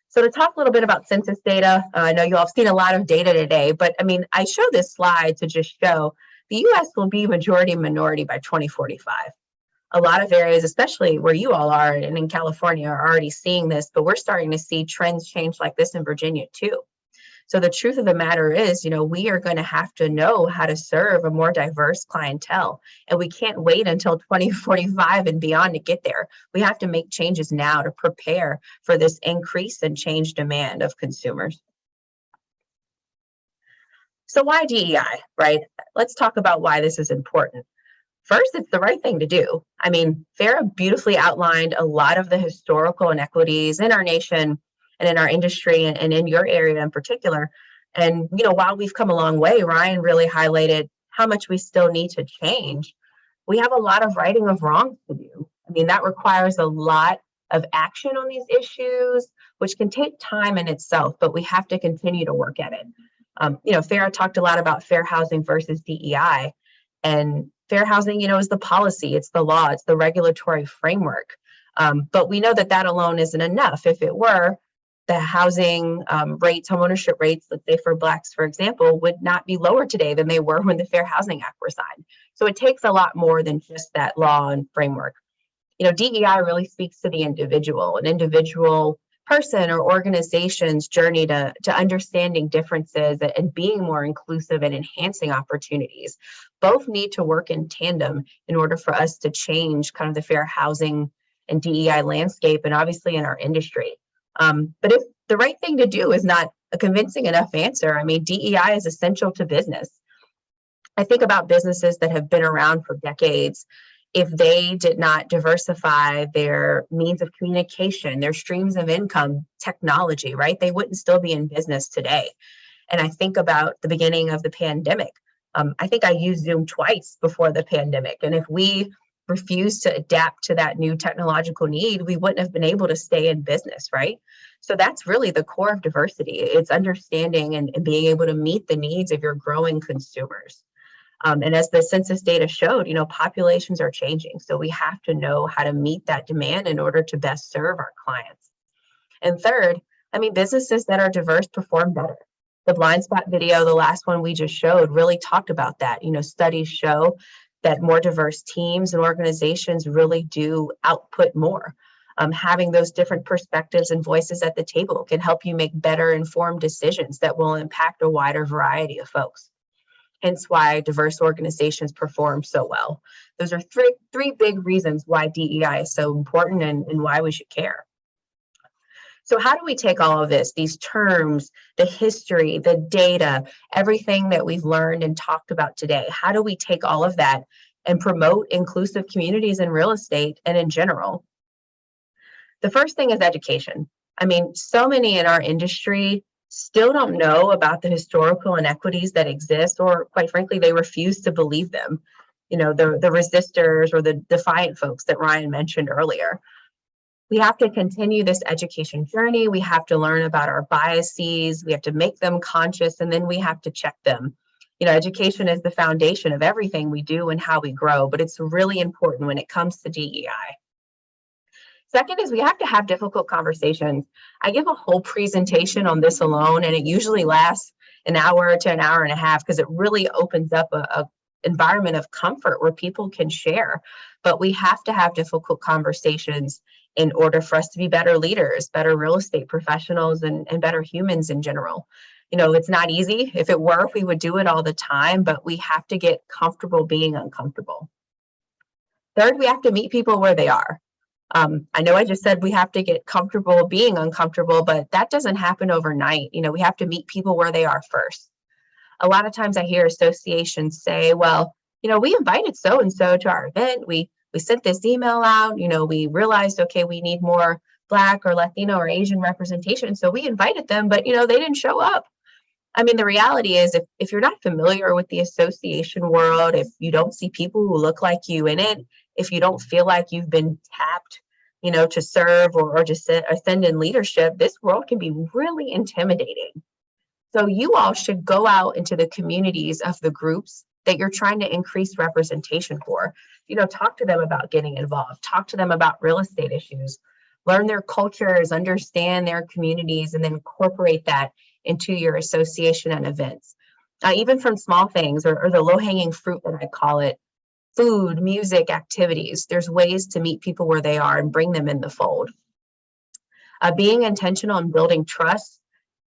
So to talk a little bit about census data, I know you all have seen a lot of data today, but I mean, I show this slide to just show the US will be majority minority by 2045. A lot of areas, especially where you all are and in California, are already seeing this, but we're starting to see trends change like this in Virginia too. So the truth of the matter is, we are going to have to know how to serve a more diverse clientele, and we can't wait until 2045 and beyond to get there. We have to make changes now to prepare for this increase and change demand of consumers. So why DEI, right? Let's talk about why this is important. First, it's the right thing to do. I mean, Farrah beautifully outlined a lot of the historical inequities in our nation and in our industry and in your area in particular. And, while we've come a long way, Ryan really highlighted how much we still need to change. We have a lot of righting of wrongs to do. I mean, that requires a lot of action on these issues, which can take time in itself, but we have to continue to work at it. Farrah talked a lot about fair housing versus DEI. And fair housing, is the policy, it's the law, it's the regulatory framework. But we know that that alone isn't enough. If it were, the housing rates, homeownership rates, let's say for Blacks, for example, would not be lower today than they were when the Fair Housing Act was signed. So it takes a lot more than just that law and framework. DEI really speaks to the individual, an individual person or organization's journey to understanding differences and being more inclusive and enhancing opportunities. Both need to work in tandem in order for us to change kind of the fair housing and DEI landscape, and obviously in our industry. But if the right thing to do is not a convincing enough answer, I mean, DEI is essential to business. I think about businesses that have been around for decades. If they did not diversify their means of communication, their streams of income, technology, right, they wouldn't still be in business today. And I think about the beginning of the pandemic. I think I used Zoom twice before the pandemic. And if we refused to adapt to that new technological need, we wouldn't have been able to stay in business, right? So that's really the core of diversity. It's understanding and being able to meet the needs of your growing consumers. And as the census data showed, populations are changing. So we have to know how to meet that demand in order to best serve our clients. And third, businesses that are diverse perform better. The blind spot video, the last one we just showed, really talked about that. Studies show that more diverse teams and organizations really do output more. Having those different perspectives and voices at the table can help you make better informed decisions that will impact a wider variety of folks. Hence why diverse organizations perform so well. Those are three big reasons why DEI is so important and why we should care. So how do we take all of this, these terms, the history, the data, everything that we've learned and talked about today? How do we take all of that and promote inclusive communities in real estate and in general? The first thing is education. So many in our industry still don't know about the historical inequities that exist, or quite frankly, they refuse to believe them. The resistors or the defiant folks that Ryan mentioned earlier. We have to continue this education journey. We have to learn about our biases. We have to make them conscious, and then we have to check them. Education is the foundation of everything we do and how we grow, but it's really important when it comes to DEI. Second is we have to have difficult conversations. I give a whole presentation on this alone, and it usually lasts an hour to an hour and a half because it really opens up a environment of comfort where people can share. But we have to have difficult conversations in order for us to be better leaders, better real estate professionals, and better humans in general. It's not easy. If it were, we would do it all the time, but we have to get comfortable being uncomfortable. Third, we have to meet people where they are. I know I just said we have to get comfortable being uncomfortable, but that doesn't happen overnight. We have to meet people where they are first. A lot of times I hear associations say, well, we invited so-and-so to our event. We sent this email out, we realized, okay, we need more Black or Latino or Asian representation. So we invited them, but, they didn't show up. I mean, the reality is if you're not familiar with the association world, if you don't see people who look like you in it, if you don't feel like you've been tapped, to serve or just ascend in leadership, this world can be really intimidating. So you all should go out into the communities of the groups that you're trying to increase representation for. Talk to them about getting involved, talk to them about real estate issues, learn their cultures, understand their communities, and then incorporate that into your association and events. Even from small things or the low-hanging fruit, that I call it, food, music, activities. There's ways to meet people where they are and bring them in the fold. Being intentional and building trust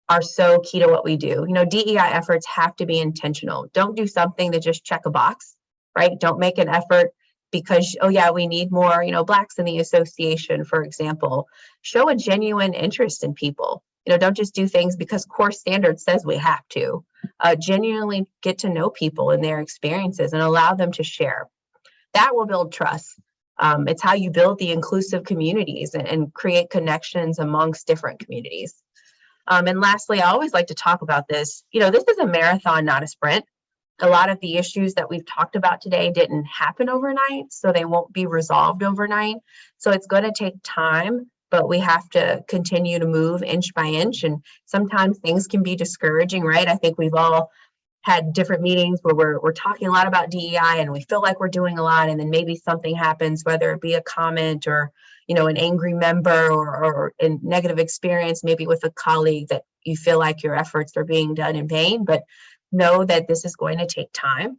are so key to what we do. DEI efforts have to be intentional. Don't do something to just check a box, right? Don't make an effort because, oh yeah, we need more, Blacks in the association, for example. Show a genuine interest in people. Don't just do things because core standard says we have to. Genuinely get to know people and their experiences and allow them to share. That will build trust. It's how you build the inclusive communities and create connections amongst different communities. And lastly, I always like to talk about this. This is a marathon, not a sprint. A lot of the issues that we've talked about today didn't happen overnight, so they won't be resolved overnight. So it's going to take time, but we have to continue to move inch by inch. And sometimes things can be discouraging, right? I think we've all had different meetings where we're talking a lot about DEI and we feel like we're doing a lot, and then maybe something happens, whether it be a comment or an angry member or a negative experience, maybe with a colleague, that you feel like your efforts are being done in vain. But know that this is going to take time.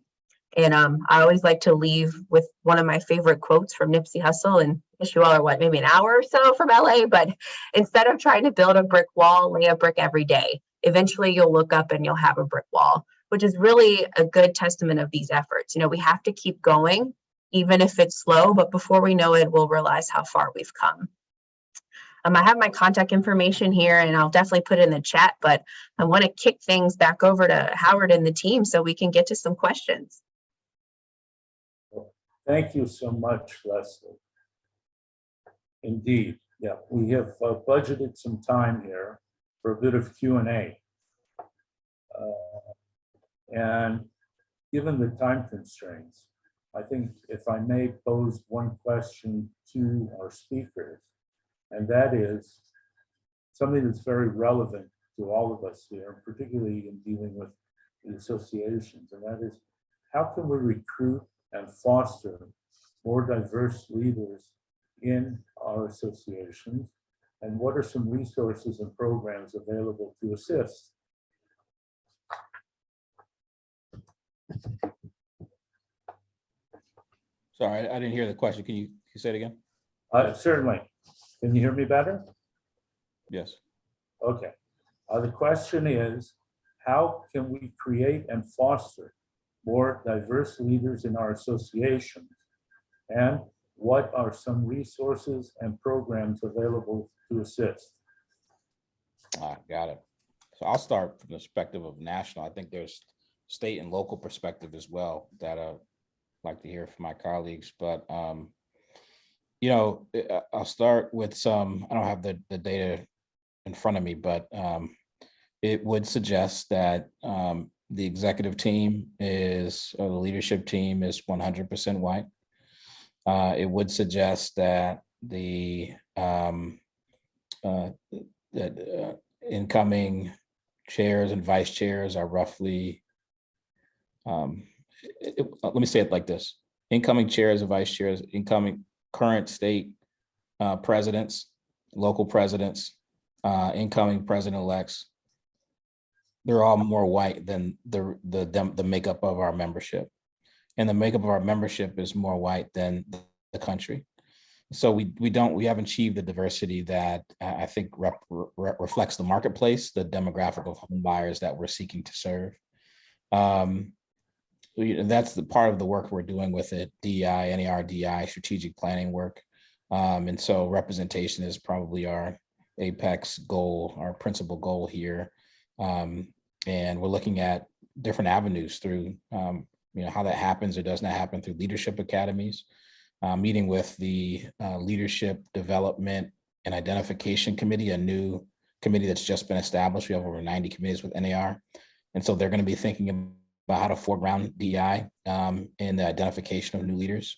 And I always like to leave with one of my favorite quotes from Nipsey Hussle, and you all are maybe an hour or so from LA, but instead of trying to build a brick wall, lay a brick every day. Eventually you'll look up and you'll have a brick wall, which is really a good testament of these efforts. We have to keep going, even if it's slow, but before we know it, we'll realize how far we've come. I have my contact information here, and I'll definitely put it in the chat, but I want to kick things back over to Howard and the team so we can get to some questions. Thank you so much, Leslie. Indeed, yeah, we have budgeted some time here for a bit of Q&A. And given the time constraints, I think if I may pose one question to our speakers, and that is something that's very relevant to all of us here, particularly in dealing with the associations, and that is, how can we recruit and foster more diverse leaders in our associations, and what are some resources and programs available to assist? Sorry, I didn't hear the question. Can you say it again? Certainly. Can you hear me better? Yes. Okay. The question is, how can we create and foster more diverse leaders in our associations? And what are some resources and programs available to assist? Got it. So I'll start from the perspective of national. I think there's state and local perspective as well that I'd like to hear from my colleagues. But I'll start with some, I don't have the data in front of me, but it would suggest that the executive team is, or the leadership team is 100% white. It would suggest that the incoming chairs and vice chairs are roughly, let me say it like this: incoming chairs and vice chairs, incoming current state presidents, local presidents, incoming president-elects, they're all more white than the makeup of our membership. And the makeup of our membership is more white than the country. So we haven't achieved the diversity that I think reflects the marketplace, the demographic of home buyers that we're seeking to serve. That's the part of the work we're doing with it, DEI, NAR, DEI, strategic planning work. And so representation is probably our apex goal, our principal goal here. And we're looking at different avenues through, how that happens or does not happen through leadership academies, meeting with the Leadership Development and Identification Committee, a new committee that's just been established. We have over 90 committees with NAR. And so they're going to be thinking about how to foreground DEI in the identification of new leaders.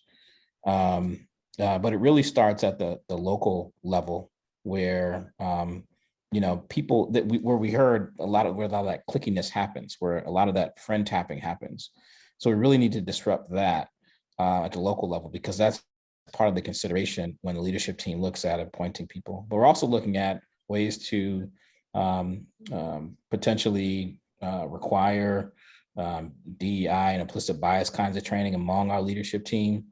But it really starts at the local level where, people where we heard where a lot of that clickiness happens, where a lot of that friend tapping happens. So we really need to disrupt that at the local level, because that's part of the consideration when the leadership team looks at appointing people. But we're also looking at ways to potentially require DEI and implicit bias kinds of training among our leadership team,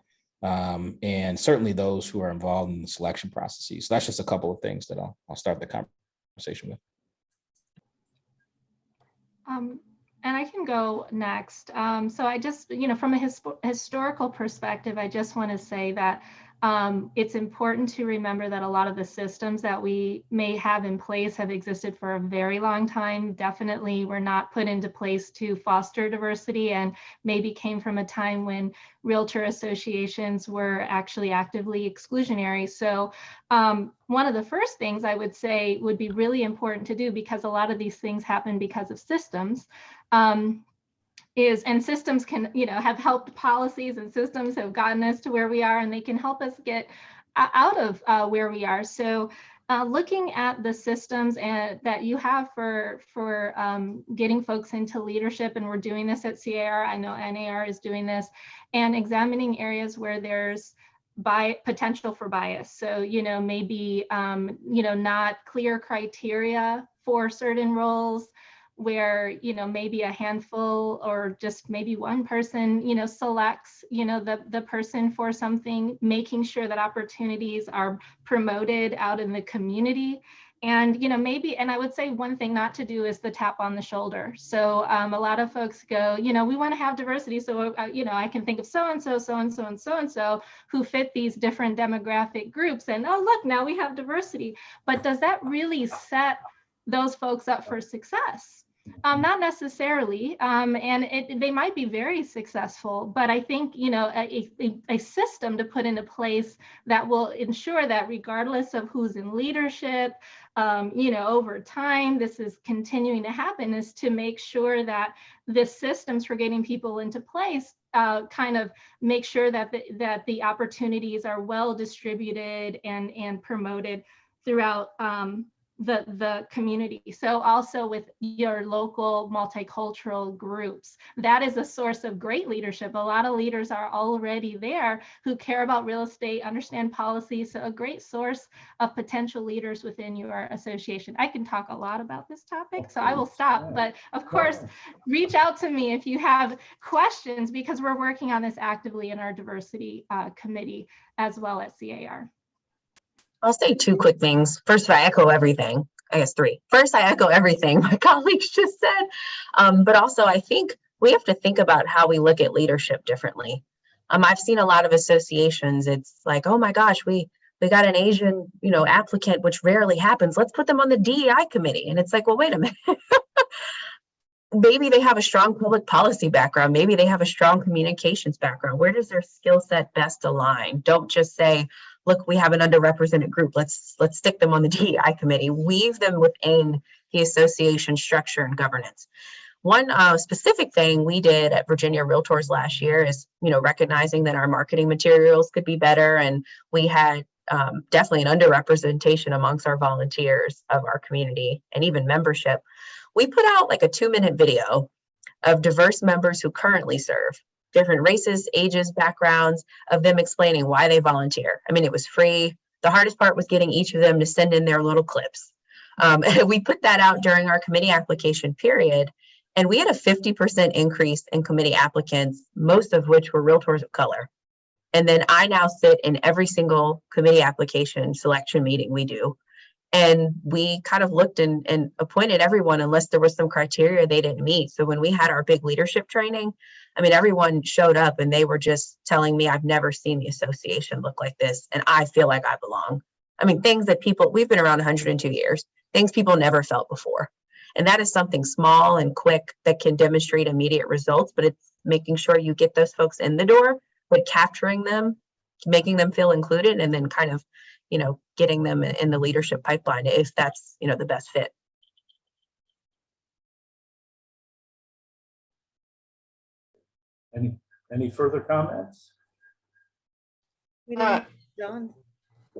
and certainly those who are involved in the selection processes. So that's just a couple of things that I'll start the conversation with. And I can go next. So I just, from a historical perspective, I just want to say that it's important to remember that a lot of the systems that we may have in place have existed for a very long time. Definitely were not put into place to foster diversity, and maybe came from a time when realtor associations were actually actively exclusionary. So one of the first things I would say would be really important to do, because a lot of these things happen because of systems, and systems can, have helped policies, and systems have gotten us to where we are, and they can help us get out of where we are. So looking at the systems that you have for getting folks into leadership, and we're doing this at C.A.R., I know NAR is doing this, and examining areas where there's potential for bias. So, maybe, not clear criteria for certain roles, where, maybe a handful or just maybe one person, selects, the person for something, making sure that opportunities are promoted out in the community. And, maybe, and I would say one thing not to do is the tap on the shoulder. So a lot of folks go, we want to have diversity. So, I can think of so-and-so, so-and-so, and so-and-so who fit these different demographic groups. And, oh, look, now we have diversity. But does that really set those folks up for success? Not necessarily, and they might be very successful, but I think, a system to put into place that will ensure that regardless of who's in leadership, over time, this is continuing to happen, is to make sure that the systems for getting people into place kind of make sure that the opportunities are well distributed and promoted throughout the community. So also with your local multicultural groups, that is a source of great leadership. A lot of leaders are already there who care about real estate, understand policy. So a great source of potential leaders within your association. I can talk a lot about this topic, so I will stop. But of course, reach out to me if you have questions, because we're working on this actively in our diversity committee as well as C.A.R. I'll say two quick things. First, I echo everything. I guess three. First, I echo everything my colleagues just said. But also, I think we have to think about how we look at leadership differently. I've seen a lot of associations. It's like, oh my gosh, we got an Asian, applicant, which rarely happens. Let's put them on the DEI committee. And it's like, well, wait a minute. Maybe they have a strong public policy background. Maybe they have a strong communications background. Where does their skill set best align? Don't just say, look, we have an underrepresented group. Let's stick them on the DEI committee. Weave them within the association structure and governance. One specific thing we did at Virginia Realtors last year is, recognizing that our marketing materials could be better, and we had definitely an underrepresentation amongst our volunteers of our community and even membership. We put out like a 2-minute video of diverse members who currently serve, different races, ages, backgrounds, of them explaining why they volunteer. I mean, it was free. The hardest part was getting each of them to send in their little clips. We put that out during our committee application period, and we had a 50% increase in committee applicants, most of which were realtors of color. And then I now sit in every single committee application selection meeting we do. And we kind of looked and appointed everyone unless there was some criteria they didn't meet. So when we had our big leadership training, I mean, everyone showed up and they were just telling me, I've never seen the association look like this, and I feel like I belong. I mean, things that we've been around 102 years, things people never felt before. And that is something small and quick that can demonstrate immediate results, but it's making sure you get those folks in the door, but capturing them, making them feel included, and then kind of, getting them in the leadership pipeline if that's, the best fit. Any further comments? John.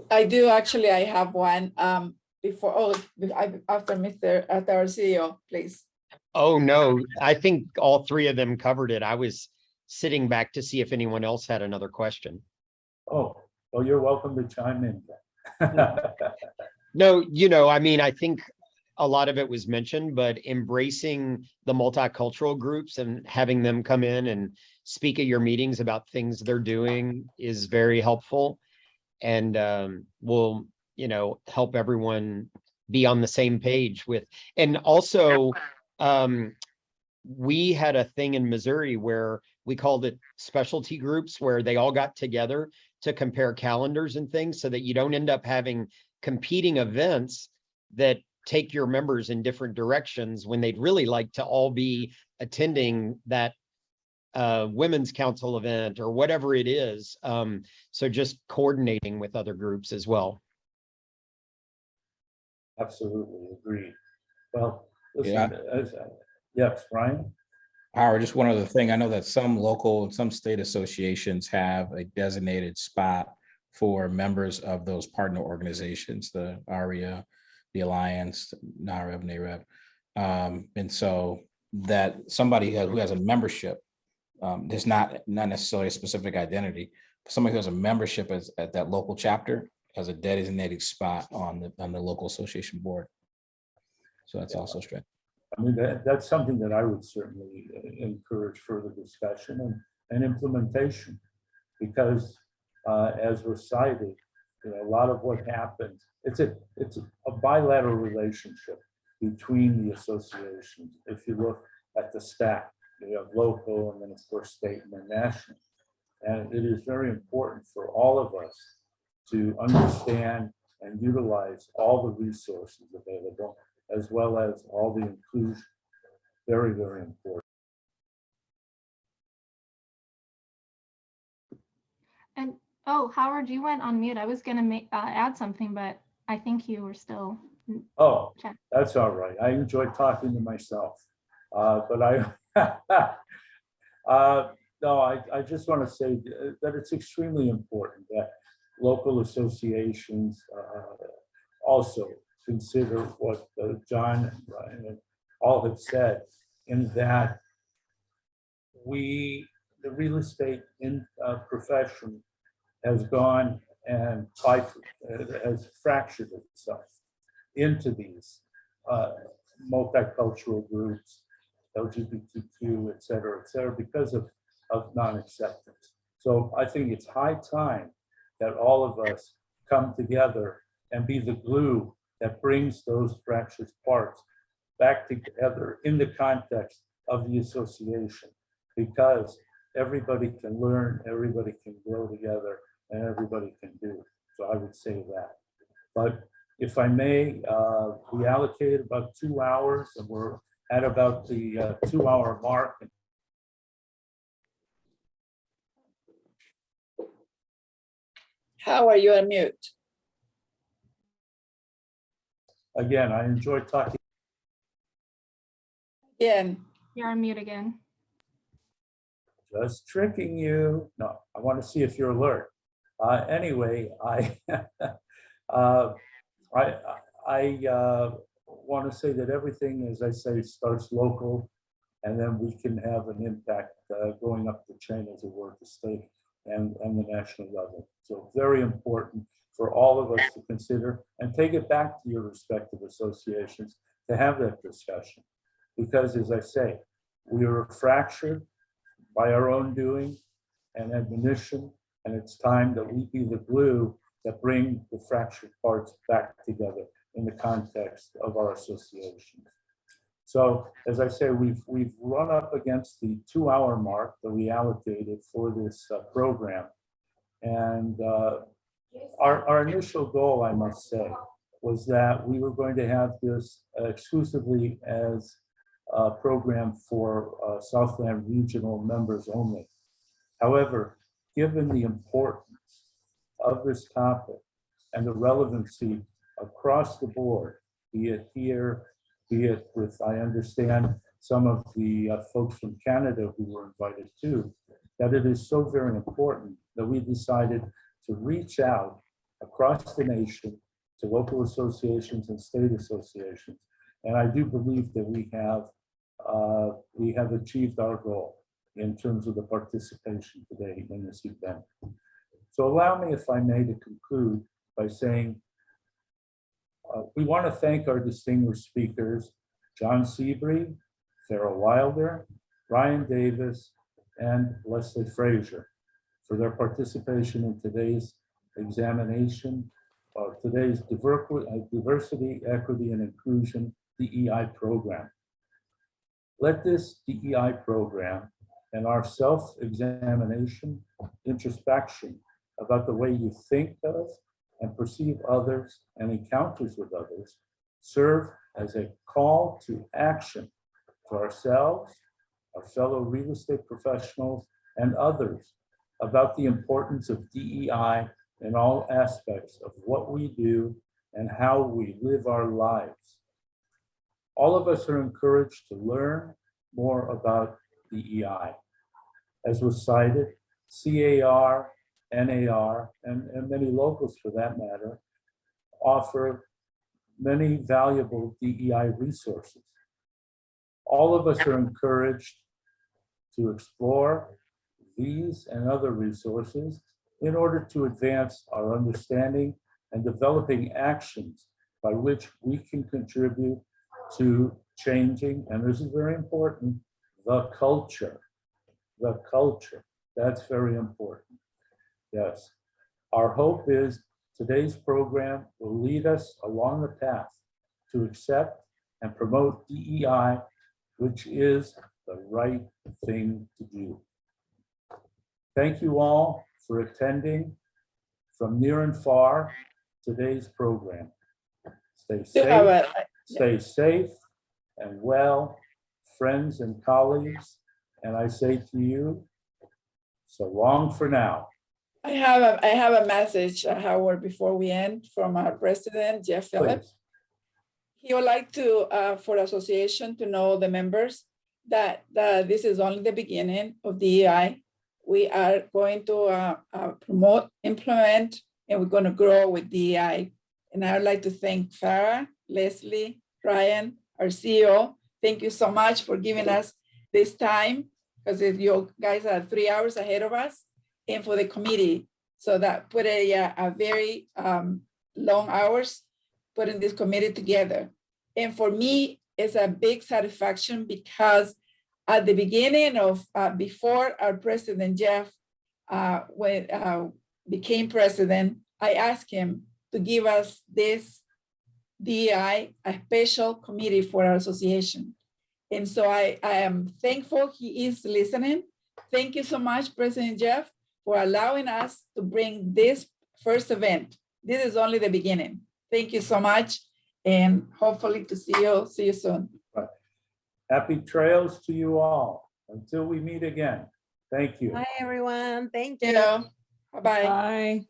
I do actually. I have one. After our CEO, please. Oh, no, I think all three of them covered it. I was sitting back to see if anyone else had another question. Oh, well, you're welcome to chime in. No, I mean, I think a lot of it was mentioned, but embracing the multicultural groups and having them come in and speak at your meetings about things they're doing is very helpful, and will, help everyone be on the same page with. And also, we had a thing in Missouri where we called it specialty groups, where they all got together to compare calendars and things so that you don't end up having competing events that take your members in different directions when they'd really like to all be attending that women's council event or whatever it is. So just coordinating with other groups as well. Absolutely agreed. Well, listen, yes, Brian? Howard, just one other thing. I know that some local and some state associations have a designated spot for members of those partner organizations, the ARIA, the Alliance, NAREB, NAREB. And so that somebody who has a membership, there's not necessarily a specific identity, but somebody who has a membership at that local chapter has a designated spot on the local association board. So that's also strange. I mean, that's something that I would certainly encourage further discussion and implementation, because as was cited, a lot of what happens, it's a bilateral relationship between the associations. If you look at the stack, you have local and then of course state and then national. And it is very important for all of us to understand and utilize all the resources available, as well as all the inclusion. Very, very important. And Howard, you went on mute. I was going to add something, but I think you were still. Oh, that's all right. I enjoy talking to myself, but no, I just want to say that it's extremely important that local associations also consider what John and Brian and all have said, in that the real estate profession has gone and has fractured itself into these multicultural groups, LGBTQ, et cetera, because of non-acceptance. So I think it's high time that all of us come together and be the glue that brings those fractured parts back together in the context of the association, because everybody can learn, everybody can grow together, and everybody can do it. So I would say that. But if I may, we allocated about 2 hours, and we're at about the 2-hour mark. How are you on mute? Again, I enjoyed talking. Again. You're on mute again. Just tricking you. No, I want to see if you're alert. Anyway, I want to say that everything, as I say, starts local, and then we can have an impact going up the chain, as it were, to state and the national level. So very important for all of us to consider and take it back to your respective associations to have that discussion. Because as I say, we are fractured by our own doing and admonition, and it's time that we be the glue that bring the fractured parts back together in the context of our associations. So as I say, we've run up against the 2-hour mark that we allocated for this program. And our initial goal, I must say, was that we were going to have this exclusively as a program for Southland regional members only. However, given the importance of this topic and the relevancy across the board, be it here, be it with, I understand, some of the folks from Canada who were invited too, that it is so very important that we decided to reach out across the nation to local associations and state associations. And I do believe that we have achieved our goal in terms of the participation today in this event. So allow me, if I may, to conclude by saying we want to thank our distinguished speakers, John Sebree, Farrah Wilder, Ryan Davis, and Leslie Frazier for their participation in today's examination of today's Diversity, Equity, and Inclusion DEI program. Let this DEI program and our self-examination, introspection about the way you think of and perceive others and encounters with others serve as a call to action to ourselves, our fellow real estate professionals, and others about the importance of DEI in all aspects of what we do and how we live our lives. All of us are encouraged to learn more about DEI. As was cited, C.A.R., NAR, and many locals for that matter, offer many valuable DEI resources. All of us are encouraged to explore these and other resources in order to advance our understanding and developing actions by which we can contribute to changing, and this is very important, the culture. The culture, that's very important. Yes, our hope is today's program will lead us along the path to accept and promote DEI, which is the right thing to do. Thank you all for attending from near and far today's program. Stay safe and well, friends and colleagues. And I say to you, so long for now. I have a message, Howard, before we end from our president, Jeff Phillips. Please. He would like to, for the association to know the members that this is only the beginning of DEI. We are going to promote, implement, and we're going to grow with DEI. And I would like to thank Farrah, Leslie, Ryan, our CEO. Thank you so much for giving us this time, because you guys are 3 hours ahead of us, and for the committee. So that put a very long hours putting this committee together. And for me, it's a big satisfaction because at the beginning of, before our president, Jeff, became president, I asked him to give us this DEI, a special committee for our association. And so I am thankful he is listening. Thank you so much, President Jeff, for allowing us to bring this first event. This is only the beginning. Thank you so much, and hopefully to see you soon. Right. Happy trails to you all. Until we meet again. Thank you. Hi, everyone. Thank you. Bye-bye. Bye.